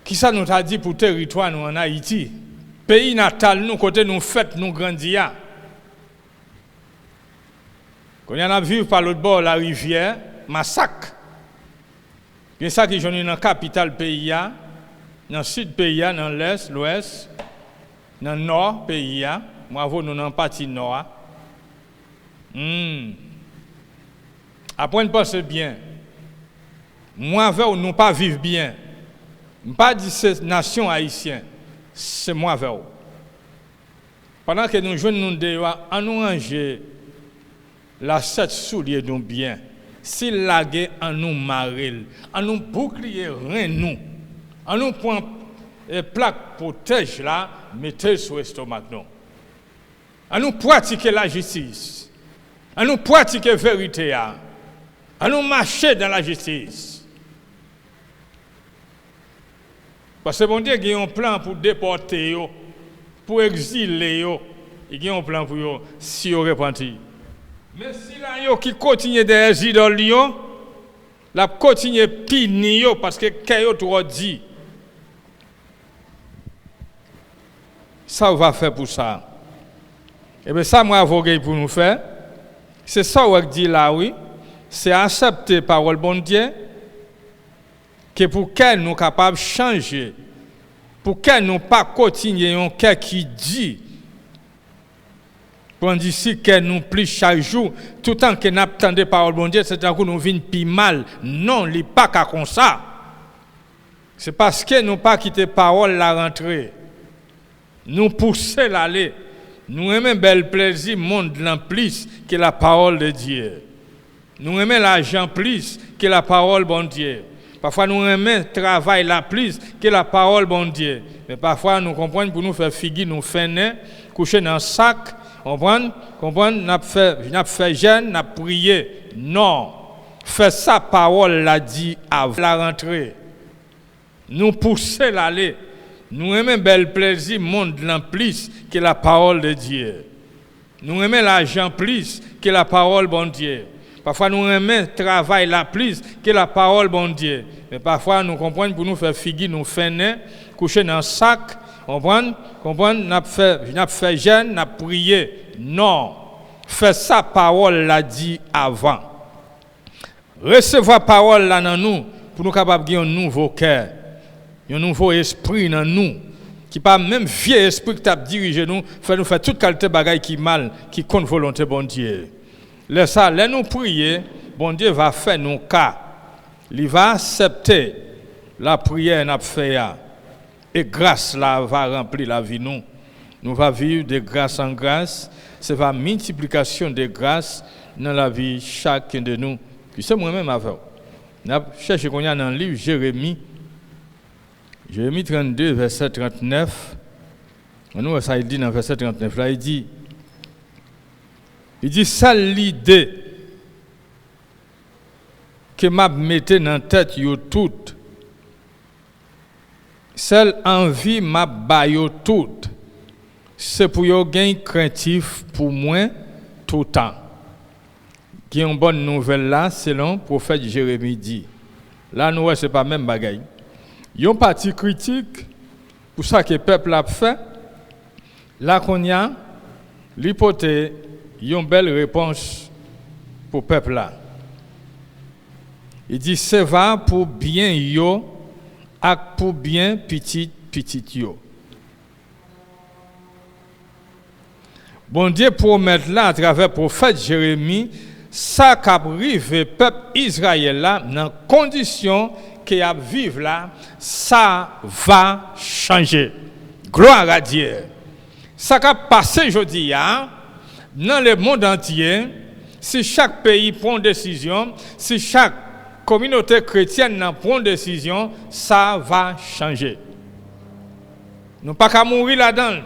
qui ça nous a dit pour le territoire nous en Haïti? Pays natal, nous, côté nous fêtes, nous grandir. Quand on a vu par l'autre bord la rivière, massacre. C'est ça qui est dans la capitale pays. dans le sud pays, dans l'est, l'ouest, dans le nord pays, moi, nous dans la partie nord. Après, on pense bien. Moi, avec nous pas vivre bien. Je ne pas dire cette nation haïtienne. C'est moi avec vous. Pendant que nous jouons nous dehors, on nous ranger la 7 souliers nous bien. Si la guerre en nous marille, en nous bouclier rien nous. En nous prend plaque protège là, mettez sur l'estomac nous. En nous pratiquer la justice. En nous pratiquer la vérité. En nous marcher dans la justice. Parce que bon Dieu, il y a un plan pour déporter, pour exiler, il y a un plan pour eux, si vous repentez. Mais si là, qui continue des idoles, la continue de punir parce que qu'est-ce que dit. Ça va faire pour ça. Et bien ça, moi, avocat pour nous faire. C'est ça qu'on dit là, oui. C'est accepter par le bon Dieu. Que pour qu'elle nous capables de changer, pour qu'elle nous pas continuer un cœur qui dit, pour d'ici qu'elle nous plie chaque jour, tout le temps que nous attendons par le bon Dieu, c'est un coup nous vient plus mal. Non, il n'est pas comme ça. C'est parce que nous pas quitté parole la rentrée. Nous pousser l'aller. Nous aimons bel plaisir, monde l'en plus que la parole de Dieu. Nous aimons l'argent plus que la parole bon Dieu. Parfois, nous aimons travail la plus que la parole, bon Dieu. Mais parfois, nous comprenons pour nous faire figuer, nous faire coucher dans un sac, comprenons, nous fait jeûne, nous prier. Non. Faire ça, parole l'a dit avant la rentrée. Nous pousser l'aller. Nous aimons bel plaisir, monde l'en plus que la parole de Dieu. Nous aimons l'argent plus que la parole, bon Dieu. Parfois, nous aimons travail la plus que la parole, bon Dieu. Mais parfois, nous comprenons pour nous faire figuer, nous faire coucher dans un sac, comprenons, nous fait jeûne, nous prier. Non. Faire ça, parole l'a dit avant. Recevoir parole là dans nous, pour nous capables de un nouveau cœur, un nouveau esprit dans nous, qui pas même vieux esprit qui t'a dirigé nous, fait nous faire toute qualité de bagaille qui mal, qui contre volonté, bon Dieu. Laisse nous prier, bon Dieu va faire nos cas. Il va accepter la prière n'a fait et grâce là va remplir la vie nous. Nous va vivre de grâce en grâce, c'est la multiplication de grâce dans la vie chacun de nous. Puis c'est moi-même avec. N'a cherché qu'on y a dans le livre Jérémie 32 verset 39. Nous ça il dit dans verset 39 là il dit ça l'idée que m'a mette dans tête yo toute. Celle envie m'a ba yo toute. C'est pour yo gain craintif pour moi tout temps. Qui une bonne nouvelle là selon le prophète Jérémie dit. Là nous c'est pas même bagaille. Yon parti critique pour ça que le peuple a fait. Là qu'on y a l'hypothèse une belle réponse pour le peuple là. Il dit c'est va pour bien yo et pour bien petit yo. Bon Dieu promet là à travers le prophète Jérémie ça qu'arrive peuple Israël là dans condition qu'il a vivre là ça va changer. Gloire à Dieu. Ça qu'a passé aujourd'hui dans le monde entier, si chaque pays prend une décision, si chaque communauté chrétienne prend une décision, ça va changer. Nous ne pouvons pas mourir là-dedans.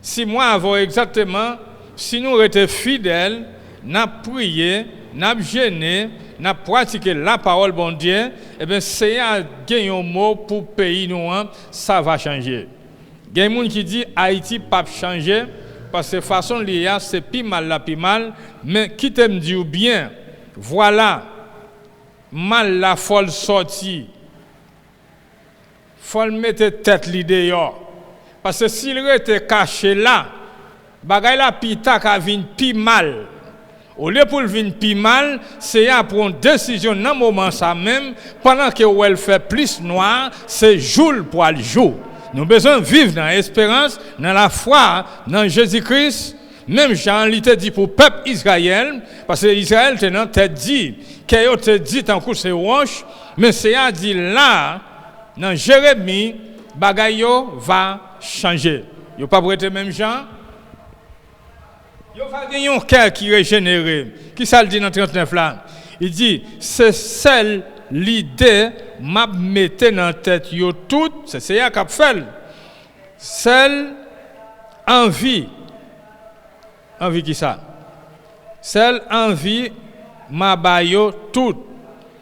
Si moi, avant exactement, si nous étions fidèles, nous prié, nous gêné, nous pratiqué la parole bon Dieu, eh bien, c'est un mot pour le pays, nous, ça va changer. Il y a des gens qui disent Haïti pas changer. Parce que de façon liée, c'est plus mal, mais qui t'aime dire bien, voilà, mal la folle sortie. Faut mettre tête l'idée. Parce que s'il était caché là, bagay la pita ka vin pi mal. Au lieu pour le venir plus mal, c'est à prendre une décision dans le moment ça même, pendant que elle fait plus noir, c'est jour pour le jour. Nous avons besoin de vivre dans l'espérance, dans la foi, dans Jésus-Christ. Même Jean l'était dit pour le peuple Israël, parce que Israël t'a dit, qu'il te dit en coup c'est roche, mais c'est à dire là, dans Jérémie, bagayo va changer. Il n'y a pas prêté même Jean. Il va gagner un cœur qui est régénéré. Qui ça le dit dans 39 là? Il dit, c'est celle l'idée m'a mette dans la tête yo tout, c'est ça qu'a fait. Celle envie qui ça? Celle envie m'a bayo tout.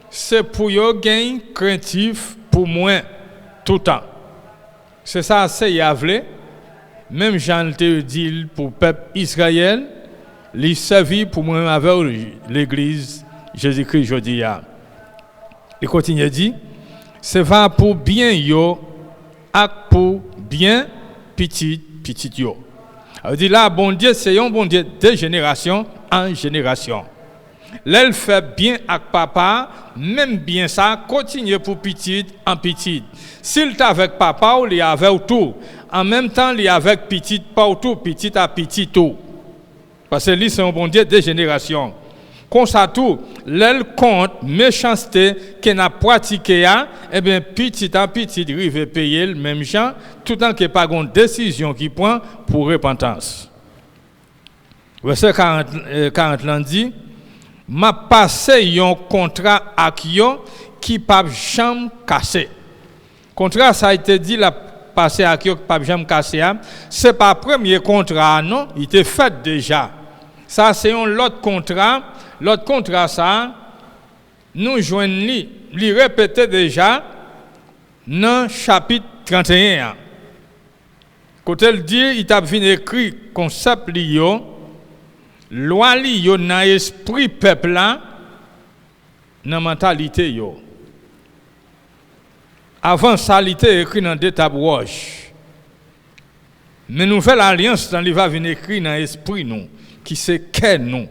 C'est pour yo gain craintif pour moi tout le temps. C'est ça c'est Yahvé. Même Jean te dit pour le peuple Israël, il servit pour moi avec l'église Jésus-Christ aujourd'hui. Il continue à dire, c'est va pour bien yo, et pour bien petit yo. Il dit là, bon Dieu, c'est un bon Dieu de génération en génération. L'elle fait bien avec papa, même bien ça, continue pour petit en petit. S'il est avec papa, il est avec tout. En même temps, il est avec petit, pas tout, petit à petit tout. Parce que lui, c'est un bon Dieu de génération. Comme ça tout, l'elle compte méchanceté qu'elle a pratiquée, eh bien, petit à petit, il va payer le même gens, tout en qu'il n'y a pas de décision qui prend pour repentance. Verset 40 l'an dit, m'a passé un contrat avec yo qui pas jamais cassé. Contrat ça a été dit la passé avec yo qui pas jamais cassé. C'est pas premier contrat non, il était fait déjà. Ça c'est un autre contrat. L'autre contrat ça nous joignent li répété déjà dans chapitre 31. Quand elle dit il t'a venu écrit concept li yo loi li yo dans esprit peuple là dans mentalité yo. Avant ça il était écrit dans deux tables roches. Mais nouvelle alliance dans il va venir écrit dans esprit nous qui c'est qu'est nous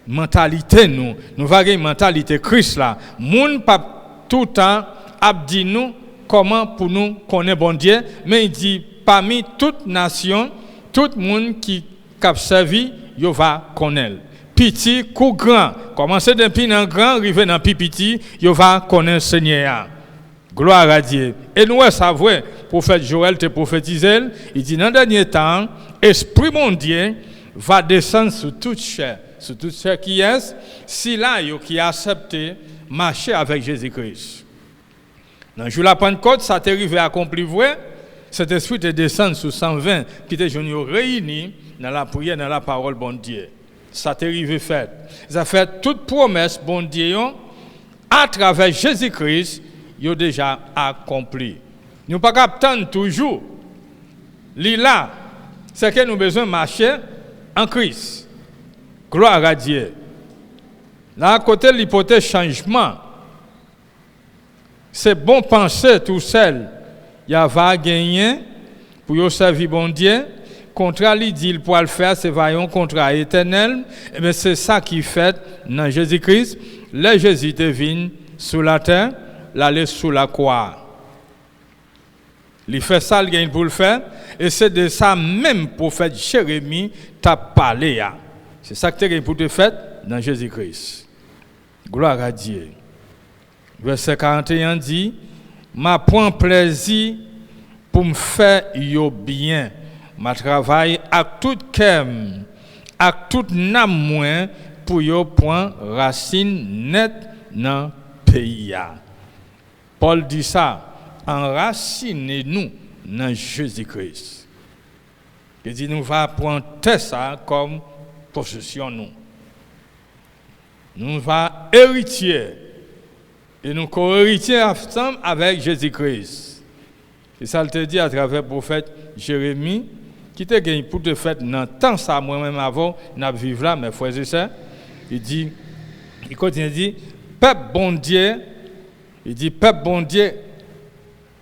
mentalité nous va avoir mentalité Christ là. Moun pas tout temps a dit nous comment pour nous connaître bon Dieu, mais il dit parmi toute nation, tout monde qui a servi yo va connaître. Petit ou grand, commencer depuis dans grand, arriver dans petit, yo va connaître Seigneur. Gloire à Dieu. Et nous savons, prophète Joël te prophétisé, il dit dans le dernier temps, esprit mon Dieu va descendre sur toute chair qui est, si là yo qui a accepté marcher avec Jésus-Christ. Dans le jour de la Pentecôte, ça t'est arrivé à accomplir vrai, cet esprit te descend sur 120 qui étaient réunis dans la prière, dans la parole, bon Dieu. Ça t'est arrivé fait. Ça fait toute promesse, bon Dieu, à travers Jésus-Christ, ils ont déjà accompli. Nous ne pouvons pas attendre toujours. Là, c'est que nous avons besoin de marcher en Christ. Gloire à Dieu. Là, à côté de l'hypothèse changement, c'est bon penser tout seul. Il y a va gagner pour servir bon Dieu. Contrat lui dit pour le faire, c'est un contrat éternel. Et bien c'est ça qui fait dans Jésus-Christ. Le Jésus devine sur la terre, l'aller sous la croix. Il fait ça, il gagne pour le faire. Et c'est de ça même prophète Jérémie t'a parlé. C'est ça que tu as pour te faire dans Jésus-Christ. Gloire à Dieu. Verset 41 dit, m'a point plaisir pour me faire yo bien. Ma travail à tout cœur, à toute âme pour yo point racine net dans pays. Paul dit ça, enracinez-nous dans Jésus-Christ. Il dit nous va prendre ça comme possession nous. Nous va héritier et nous co-héritiers ensemble avec Jésus-Christ. C'est ça le te dit à travers le prophète Jérémie qui te gagne pour te faire dans temps ça moi-même avant n'a vivre là mes frères et sœurs. Il continue de dire peuple bon Dieu, il dit peuple bon Dieu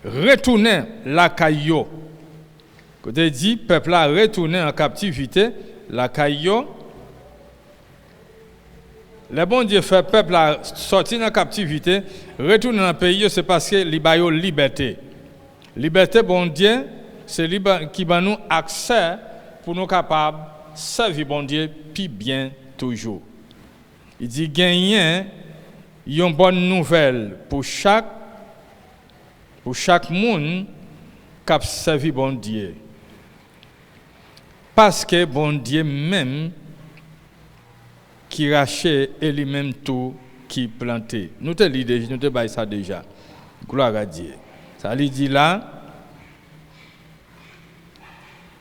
retournez la caillou. Quand il dit peuple là retourner en captivité la caillou le bon Dieu fait peuple à sortir de la captivité, retourner dans le pays, c'est parce que il a une liberté. Liberté, bon Dieu, c'est qui va nous accès pour nous capables de servir bon Dieu puis bien toujours. Il dit gagner une bonne nouvelle pour chaque monde qui a servi bon Dieu. Parce que bon Dieu même qui rachète et lui-même tout qui planté. Nous te l'idée, nous te bail ça déjà. Gloire à Dieu. Ça lui dit là,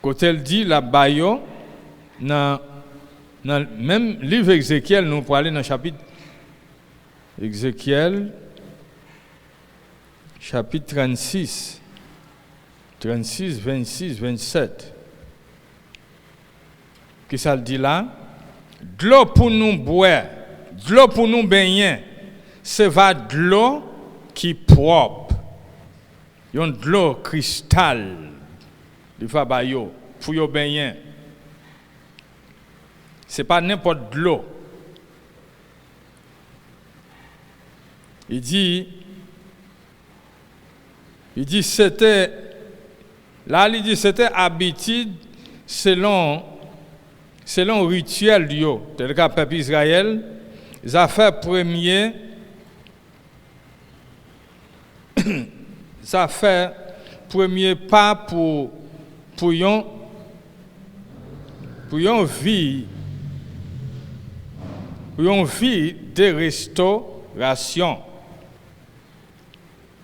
quand elle dit la baillot, dans même livre Ézéchiel, nous pour aller dans le chapitre Ézéchiel, chapitre 36, 26, 27. Qu'est-ce que ça dit là? De l'eau pour nous boire, de l'eau pour nous baigner, c'est de l'eau qui est propre. Il y a de l'eau cristal, il faut bailler pour y baigner. Ce n'est pas n'importe de l'eau. Il dit c'était habitude selon rituel yo, tel que peuple Israël, ils ont fait premier pas pour une vie de restauration.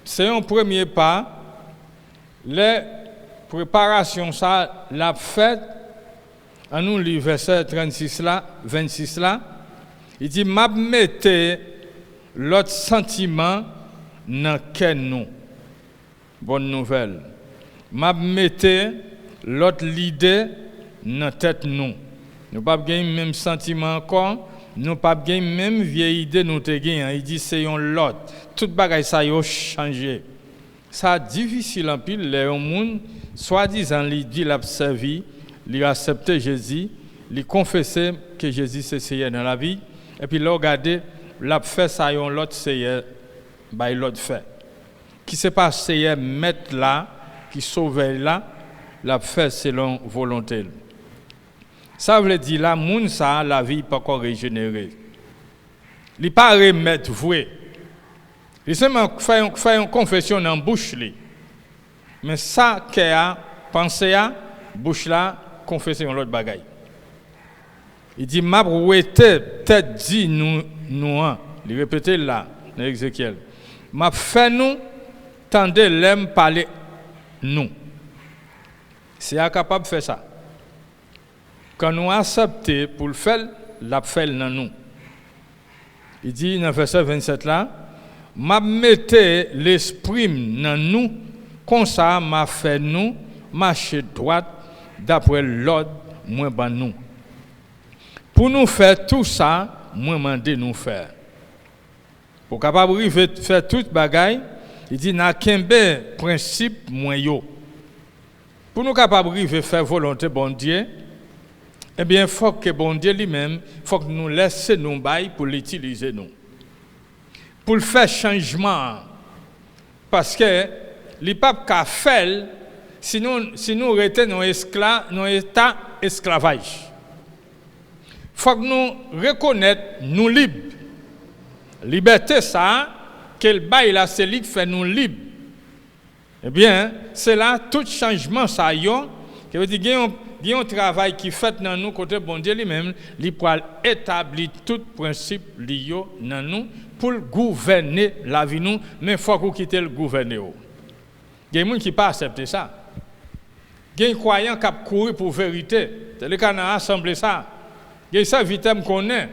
C'est un premier pas. Les préparations ça l'a fait. En nous lit verset 26 là, 26 là, il dit m'a mettez l'autre sentiment dans quel nous. Bonne nouvelle. M'a mettez l'autre l'idée dans tête nous. Nous pas gagner même sentiment encore, nous pas gagner même vieille idée nous te gagner. Il dit c'est un l'autre. Tout bagaille ça yo changé. Ça difficile en pile les monde soi-disant il dit l'a servi, il a accepté Jésus, il confessé que Jésus c'est Seigneur dans la vie et puis il regarder l'a fait ça un l'autre Seigneur by l'autre fait. Qui c'est pas Seigneur mettre là qui sauve là, l'a fait selon volonté. Ça veut dire là moun ça la vie pas encore régénérée. Il pas remettre vrai. Il seulement fait une confession dans bouche li. Mais ça qu'il a pensé à bouche là confesser l'autre bagaille. Il dit m'a ouété peut-être dit nous il répète là dans Ézéchiel. M'a fait nous tendez l'aime parler nous. C'est capable de faire ça. Quand nous acceptons pour le faire, l'a fait dans nous. Il dit dans verset 27 là, m'a mettez l'esprit dans nous, comme ça m'a fait nous marcher droite d'après l'ordre moi ban nous. Pour nous faire tout ça, moi mandé nous faire. Pour capable de faire toute bagaille, il dit n'a qu'un principe moi yo. Pour nous capable de faire volonté bon Dieu, eh bien, il faut que bon Dieu lui-même, il faut que nous laissions nous bailler pour l'utiliser nous. Pour le faire changement. Parce que les papes qu'a fait, si nous étions dans l'état esclavage. Il faut que nous reconnaissions nous libres. Liberté, ça, quel bail là, c'est lui qui fait nous libres. Eh bien, c'est là tout changement, ça y est, qui veut dire il y a un travail qui fait dans nous, côté bon Dieu lui-même, il peut établir tout principe lié dans nous pour gouverner la vie nous, mais il faut qu'on quitte le gouverner. Il y a des gens qui ne pas accepter ça. Il y a des croyants qui courent pour vérité. C'est le cas dans l'assemblée ça. Il y a des serviteurs qu'on est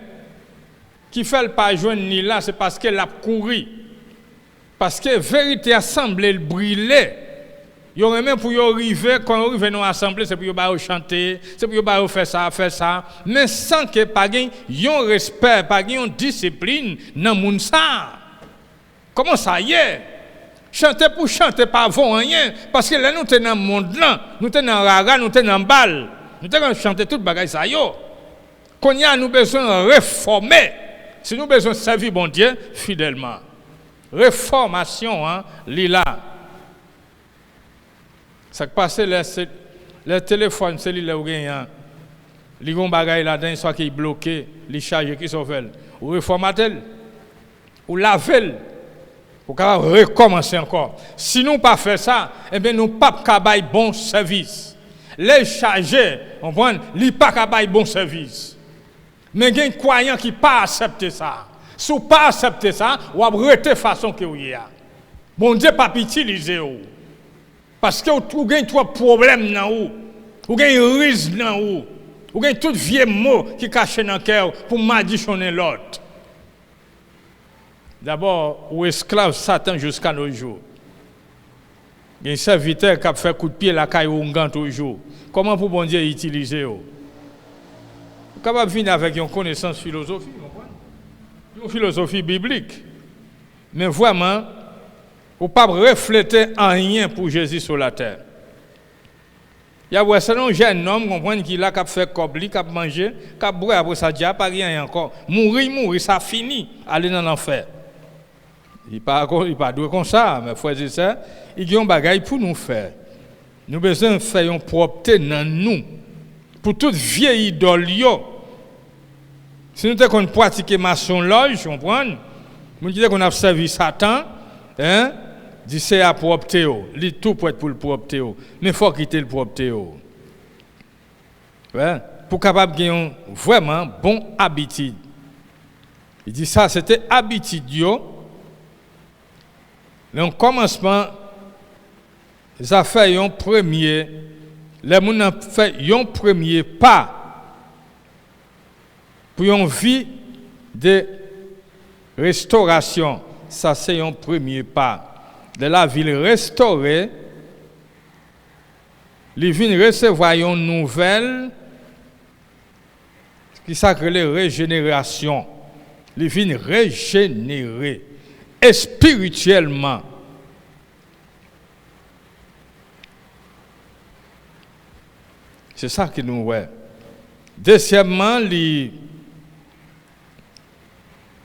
qui ne fait pas joindre ni là, c'est parce qu'elle a couru. Parce que la vérité assemblée brûlait. Il y aurait même pour y arriver, quand on arrive dans l'assemblée, c'est pour y chanter, c'est pour y faire ça. Mais sans que pas gain un respect, pas gain une discipline dans le monde ça. Comment ça y est? Chanter pour chanter pas vaut rien. Parce que là, nous sommes dans le monde là, nous sommes dans raga, nous sommes dans balle. Nous sommes chanter toute bagaille ça yo. Qu'on y a nous besoin de réformer Si nous besoin de servir bon Dieu fidèlement. Réformation, hein, là. Ça qui passe le téléphone cellulaire ou gagnant. Les gens bagaille là-dedans, soit qui est bloqué, les charges qui sont faites. Ou réformatel, ou lavel, pour recommencer encore. Si nous pas faire ça, eh bien nous pas cabaye bon service. Les chargés, on prend, ils pas cabaye bon service. Mais il y a des croyants qui pas accepter ça. Si vous pas accepter ça, vous arrêtez façon que vous y a. Bon Dieu pas utiliser vous. Parce que vous avez trop de problèmes dans vous. Vous avez un risque dans vous. Vous avez tout vieux mot qui cachent dans le cœur pour m'additionner l'autre. D'abord, vous esclave Satan jusqu'à nos jours. Il y a un serviteur qui a fait coup de pied la caille ou un toujours. Comment pour bon Dieu utiliser vous? Vous êtes capable de venir avec une connaissance philosophique, une philosophie biblique. Mais vraiment, vous ne pouvez pas refléter en rien pour Jésus sur la terre. Il y a un jeune homme qui a fait cobli, qui a mangé, qui a boire après ça, déjà pas rien encore. Mourir, ça finit, aller dans l'enfer. Il n'est pas doué comme ça, mais il faut dire ça. Il y a un bagage pour nous faire. Nous avons besoin de faire une propreté dans nous. Pour toute vieille idole, si nous avons pratiqué maçon-loge, on prend, nous disons qu'on a servi Satan, hein, dit c'est à propreté, il tout pour être pour le propreté, mais il faut quitter le propreté. Ouais, pour capable de gagner vraiment bon habitude. Il dit ça, c'était habitude. Le commencement, les affaires ont premier, les gens ont fait un premier pas pour une vie de restauration. Ça, c'est un premier pas. De la ville restaurée, les vignes recevoir une nouvelle qui s'appelle régénération. Les vignes régénérées et spirituellement. C'est ça que nous voyons. Deuxièmement, les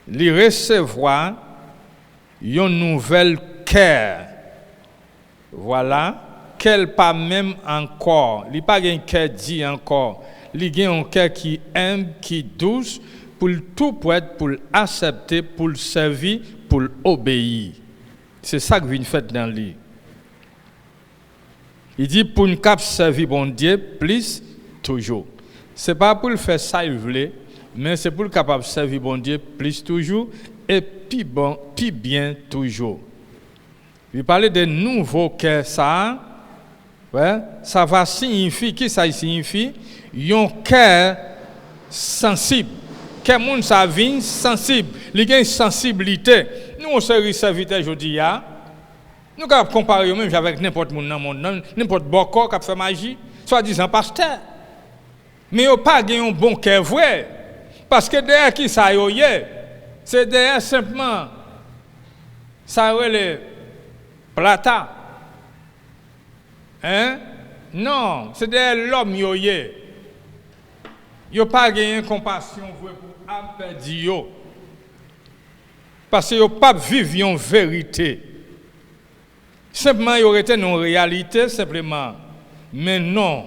recevoir une nouvelle cœur. Voilà, qu'elle pas même encore. Il pas un cœur dit encore. Il y a un cœur qui aime, qui douce, pour tout pour être, pour accepter, pour le servir, pour obéir. C'est ça que vient fait dans lui. Il dit pour une cap servir bon Dieu, plus toujours. C'est pas pour le faire ça il voulait, mais c'est pour le capable servir bon Dieu plus toujours et puis bon, puis bien toujours. Il parlait de nouveaux cœurs ça. Ouais, ça va signifier, qui ça signifie? Un cœur sensible. Quel monde ça vient sensible. Il y a une sensibilité. Nous, on se serviteur aujourd'hui. Nous pouvons comparer même avec n'importe qui dans le monde, n'importe boko qui fait magie, soit disant pasteur. Mais il n'y a pas un bon cœur vrai. Parce que derrière qui ça y est, c'est derrière simplement, ça y est le plata. Hein? Non, c'est derrière l'homme y est. Il n'y a pas de compassion pour âme perdue. Parce qu'il n'y a pas de vivre en vérité. Simplement, il y aurait été une réalité, simplement. Mais non.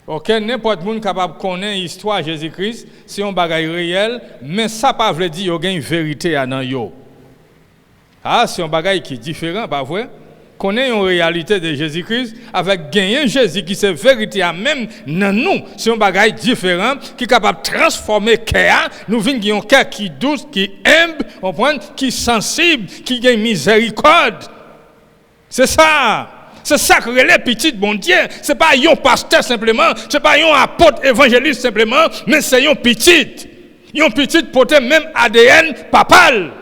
Ok, n'importe qui est capable de connaître l'histoire de Jésus-Christ, c'est un bagage réel, mais ça ne veut pas dire qu'il y a une vérité à nous. Ah, c'est un bagage qui est différent, pas vrai? Connaît une réalité de Jésus-Christ avec gagner Jésus qui c'est vérité à même dans nous, c'est un bagage différent qui est capable de transformer cœur, nous venons un cœur qui douce, qui humble, on prend qui est sensible, qui a miséricorde. C'est ça. C'est ça que les petits bon Dieu, c'est pas un pasteur simplement, c'est pas un apôtre évangéliste simplement, mais c'est un petit. Un petit porté même ADN papal.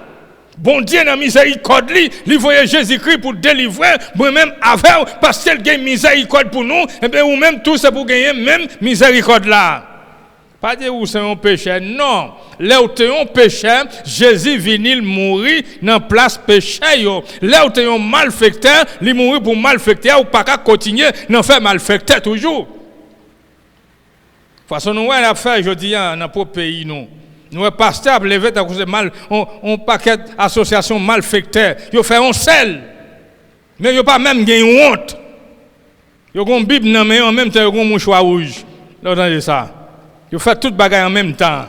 Bon Dieu dans miséricorde lui voyait Jésus-Christ pour délivrer moi-même avec parce qu'il gagne miséricorde pour nous et bien ou même tout c'est pour gagner même miséricorde là. Pas dire où c'est un péché, non. Là où tu es un péché, Jésus vient mourir dans place péché yo. Là où tu es un malfecteur, il mourir pour malfecteur ou pas qu'à continuer d'en faire malfecteur toujours. De toute façon nous on a fait aujourd'hui dans notre pays nous. Nous pasteur levé à cause de mal on paquet association malfecteur, yo fait on sel. Mais yo pas même gagné honte. Yo gon bible nan mais en même temps yo gon mouchoir rouge. Vous entendez ça? Yo fait toute bagaille en même temps.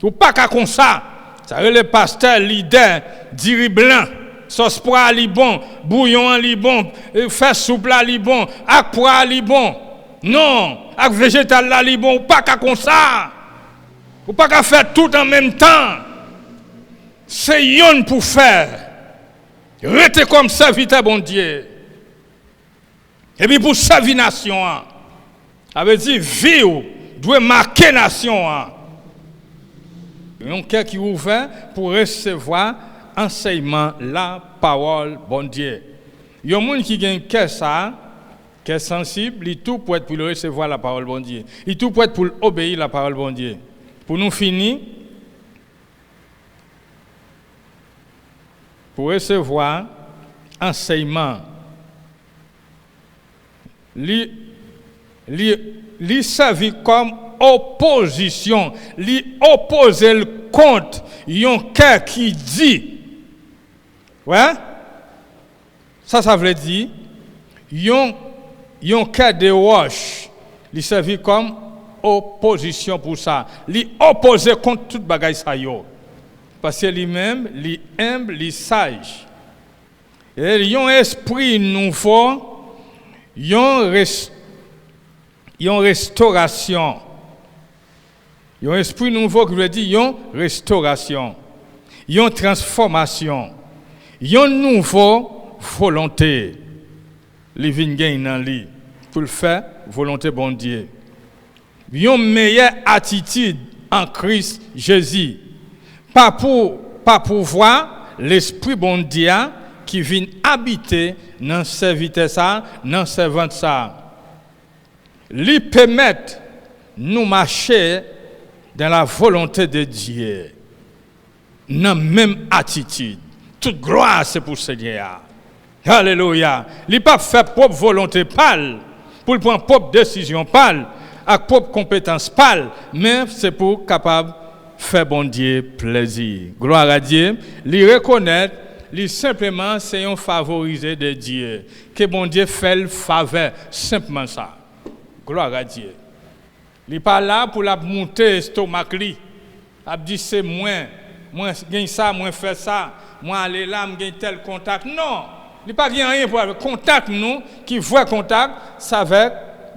Yo pas ka comme ça. Ça le pasteur leader diri blanc. Sauce poire li bon, bouillon li bon, fait soupe là li bon, ak poire li bon. Non, ak végétal là li bon, ou pas ka comme ça. Ou pas ka faire tout en même temps. C'est yon pour faire. Restez comme serviteur bon Dieu. Et puis pour servir nation, ça veut dire vie doit marquer nation. Un cœur qui est ouvert pour recevoir enseignement la parole bon Dieu. Il y a un monde qui a un cœur ça, qui est sensible, il tout pour être pour recevoir la parole bon Dieu. Il tout pour être pour obéir la parole bon Dieu. Pour nous finir, pour recevoir enseignement, li servi comme opposition, li opposer le compte, yon cœur qui dit, ouais, ça veut dire, yon cœur de roche, li servi comme opposition pour ça, li opposer contre toute bagaille ça yo, parce que lui-même, li humble, li sage, et yon esprit nouveau, yon restauration. Yon esprit nouveau qui veut dire yon restauration. Yon transformation. Yon nouveau volonté. Li vin gen nan li pour le faire volonté bon Dieu. Yon meilleure attitude en Christ Jésus. Pas pour voir l'esprit bon Dieu qui vient habiter dans serviteur ça, dans servante ça. Lui permettre nous marcher dans la volonté de Dieu. Dans la même attitude. Toute gloire c'est pour Seigneur. Alléluia. Lui pas faire propre volonté pâle pour prendre propre décision pâle avec propre compétence pâle, mais c'est pour capable faire bon Dieu plaisir. Gloire à Dieu. Lui reconnaître lui simplement c'est un favorisé de Dieu. Que bon Dieu fait le faveur, simplement ça. Gloire à Dieu. Il n'est pas là pour la monter estomac li. Il dit c'est moi gagne ça, moi faire ça, moi aller là, moi gagne tel contact. Non, il n'est pas gagne rien pour avec contact nous qui voit contact, ça avec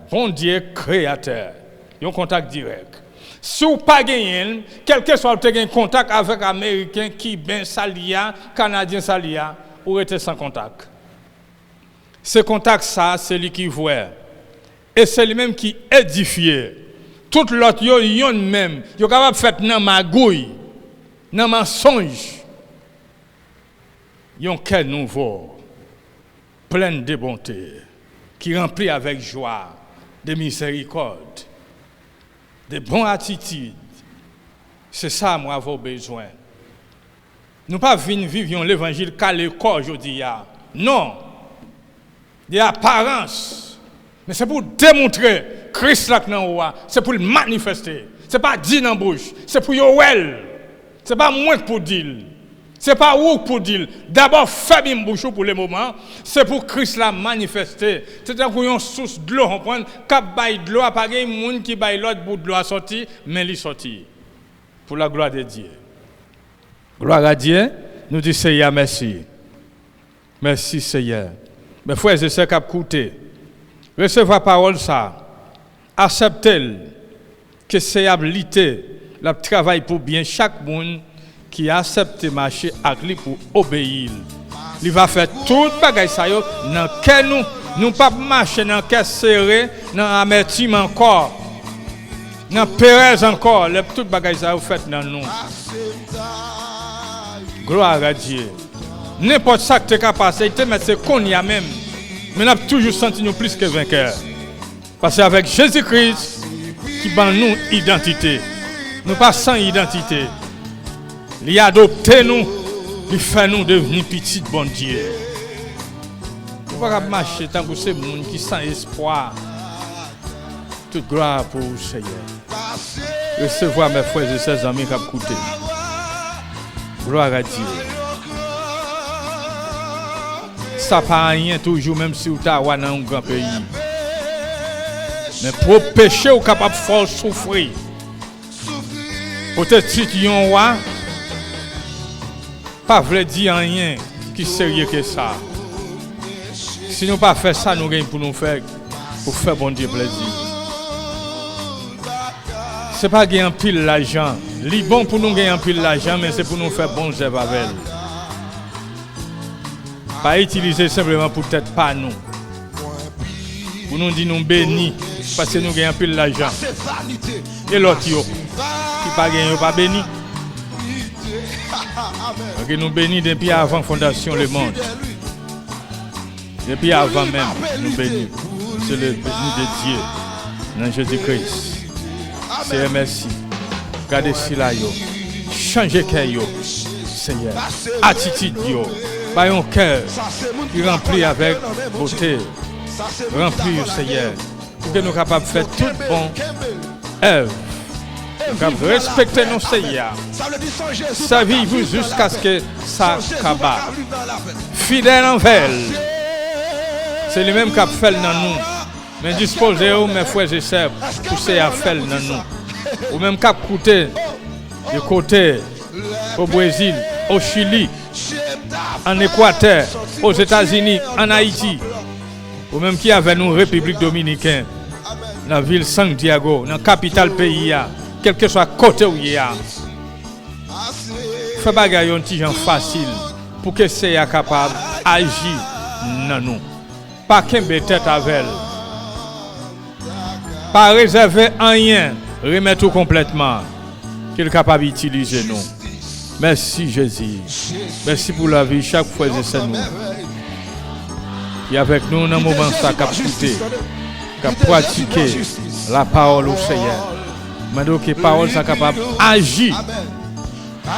bon Dieu créateur. Il y a un contact direct. Si vous pas gagné, quel que soit le contact avec Américain, Cubain, Salia, Canadien, Salia, ou êtes sans contact. Ce contact, ça, c'est lui qui voit. Et c'est lui-même qui édifie. Tout l'autre, yon même, yon capable de faire dans magouille, dans mensonge. Yon cœur nouveau, plein de bonté, qui remplit avec joie, de miséricorde. De bonnes attitudes. C'est ça, moi, vos besoins. Nous ne pas vivre l'évangile qu'à l'école aujourd'hui. Non. Des apparences. Mais c'est pour démontrer Christ là dans c'est pour le manifester. C'est pas dire dans bouche, c'est pour yoel. C'est pas moi pour dire. C'est pas où pour dire. D'abord faire bien bouche pour le moment, c'est pour Christ la manifester. C'est-à-dire qu'on a une source de l'eau, on prend cap bail de l'eau, pas de monde qui bail l'autre bout de l'eau sorti, mais il sorti pour la gloire de Dieu. Gloire à Dieu, nous disons Seigneur merci. Merci Seigneur. Mes frères et sœurs qui écoutent, recevez la parole ça. Acceptez que c'est habilité, le travail pour bien chaque monde qui accepte marcher avec lui pour obéir. Il va faire tout bagay ça yo dans cœur nous pas marcher dans cœur serré, dans amertume encore. Dans pérez encore, le tout bagay ça vous fait dans nous. Gloire à Dieu. N'importe ça que tu es capable de faire, mais c'est qu'on y a même. Mais nous avons toujours senti nous plus que vainqueurs. Parce qu'avec Jésus-Christ qui donne nous identité. Nous pas sans identité. Il a adopté nous, il fait nous devenir petits bon Dieu. Nous ne pouvons pas marcher tant que ces gens qui sans espoir. Toute gloire pour le Seigneur. recevoir mes frères et ses amis qui ont écouté. Gloire à Dieu. Ça pas rien toujours, même si vous êtes dans un grand pays. Mais pour pécher, vous êtes capable de faire souffrir. Peut-être si tu es un roi, pas voulu dire rien qui est sérieux que ça. Si nous pas faire ça, nous gagnons pour nous faire, pour faire bon Dieu plaisir. Ce n'est pas gagner un pile l'argent. C'est bon pour nous gagner un pile l'argent, mais c'est pour nous faire bon œuvre avec. Pas utiliser simplement pour peut-être pas nous. Pour nous dire nous bénis, parce que nous gagnons un pile l'argent. Et l'autre, qui pas gagné, pas béni. Donc nous bénis depuis avant la fondation le monde. Depuis avant même, nous bénis. C'est le béni de Dieu dans Jésus-Christ. C'est merci. Gardez si là, changez cœur, Seigneur. Attitude, par un cœur qui remplit avec beauté. Remplis, Seigneur. Pour que nous soyons capables de faire toute bonne œuvre. Nous devons respecter nos Seigneurs. Servir-vous jusqu'à ce que ça acabe. Fidèle envers. C'est le même qui a fait dans nous. Mais disposez-vous, mes frères et sœurs, pour ce à faire dans nous. Ou même qui a coûté de côté au Brésil, au Chili, en Équateur, aux États-Unis, en Haïti. Ou même qui avait nous République dominicaine, dans la ville Santiago, dans la capitale pays, quel que soit côté où il y a. Fais bagaille un petit gens facile pour que c'est capable d'agir dans nous. Pas qu'un tête avec elle. Pas réserver rien, remettre tout complètement. Qu'il est capable d'utiliser nous. Merci Jésus. Merci pour la vie chaque fois que c'est nous. Et avec nous dans le moment ça qu'a écouté, qu'a pratiqué la parole au Seigneur. Maintenant que la parole est capable d'agir,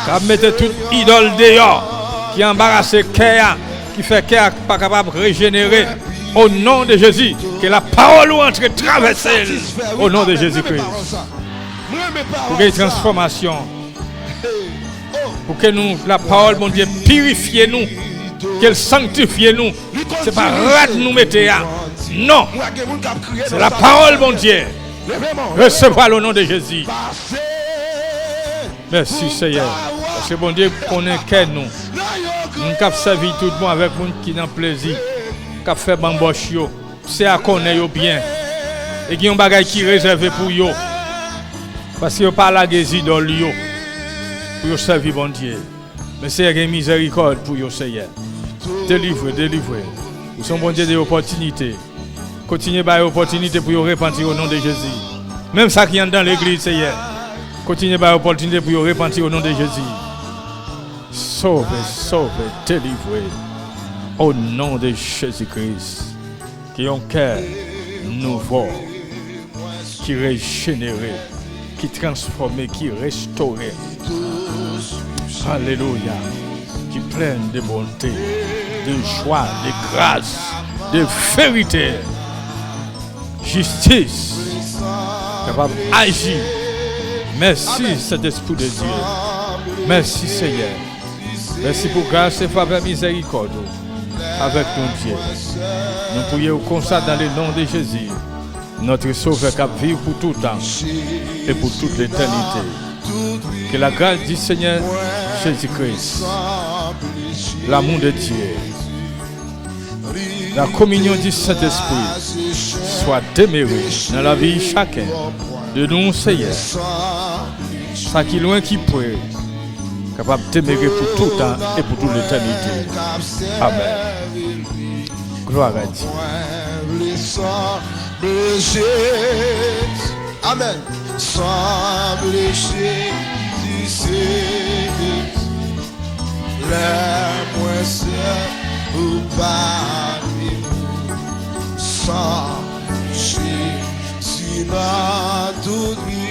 qu'a mettre toute idole dehors, qui embarrasse le cœur, qui fait cœur pas capable de régénérer. Au nom de Jésus, que la parole entre traverser au nom de Jésus-Christ. Pour qu'il y ait une transformation. Pour que nous, la parole, mon Dieu, purifie nous. Qu'elle sanctifie nous. Ce n'est pas rate nous mettre là. Non. C'est la parole, mon Dieu. Recevoir au nom de Jésus. Merci Seigneur. Parce que bon Dieu, connaît que nous. Nous avons servi tout le monde avec nous qui ont plaisir. Qu'a fait bamboche yo, c'est à connaître bien. Et qui ont bagay qui réservé pour yo. Parce que yo pas la des idoles yo. Pour yo servir bon Dieu. Mais c'est une miséricorde pour yo Seigneur. Délivrez. Vous sont bon Dieu des opportunités. Continuez par opportunité pour yo repentir au nom de Jésus. Même ça qui est dans l'église Seigneur. Continuez par opportunité pour yo repentir au nom de Jésus. Sauvez, délivrez. Au nom de Jésus-Christ, qui ont un cœur nouveau, qui régénéré, qui transformé, qui restauré. Alléluia. Qui plein de bonté, de joie, de grâce, de vérité, justice, capable d'agir. Merci, Saint-Esprit de Dieu. Merci, Seigneur. Merci pour grâce et faveur miséricorde. Avec nous, Dieu. Nous prions comme ça dans le nom de Jésus, notre Sauveur qui vit pour tout le temps et pour toute l'éternité. Que la grâce du Seigneur Jésus-Christ, l'amour de Dieu, la communion du Saint-Esprit soit demeurée dans la vie de chacun de nous, Seigneur. Ça qui est loin qui peut. Capable de demeurer pour tout le temps et pour toute l'éternité. Amen. Gloire à Dieu. Amen. Sans blécher du Seigneur, les moins seuls ou parmi nous, sans blécher, si la toute vie.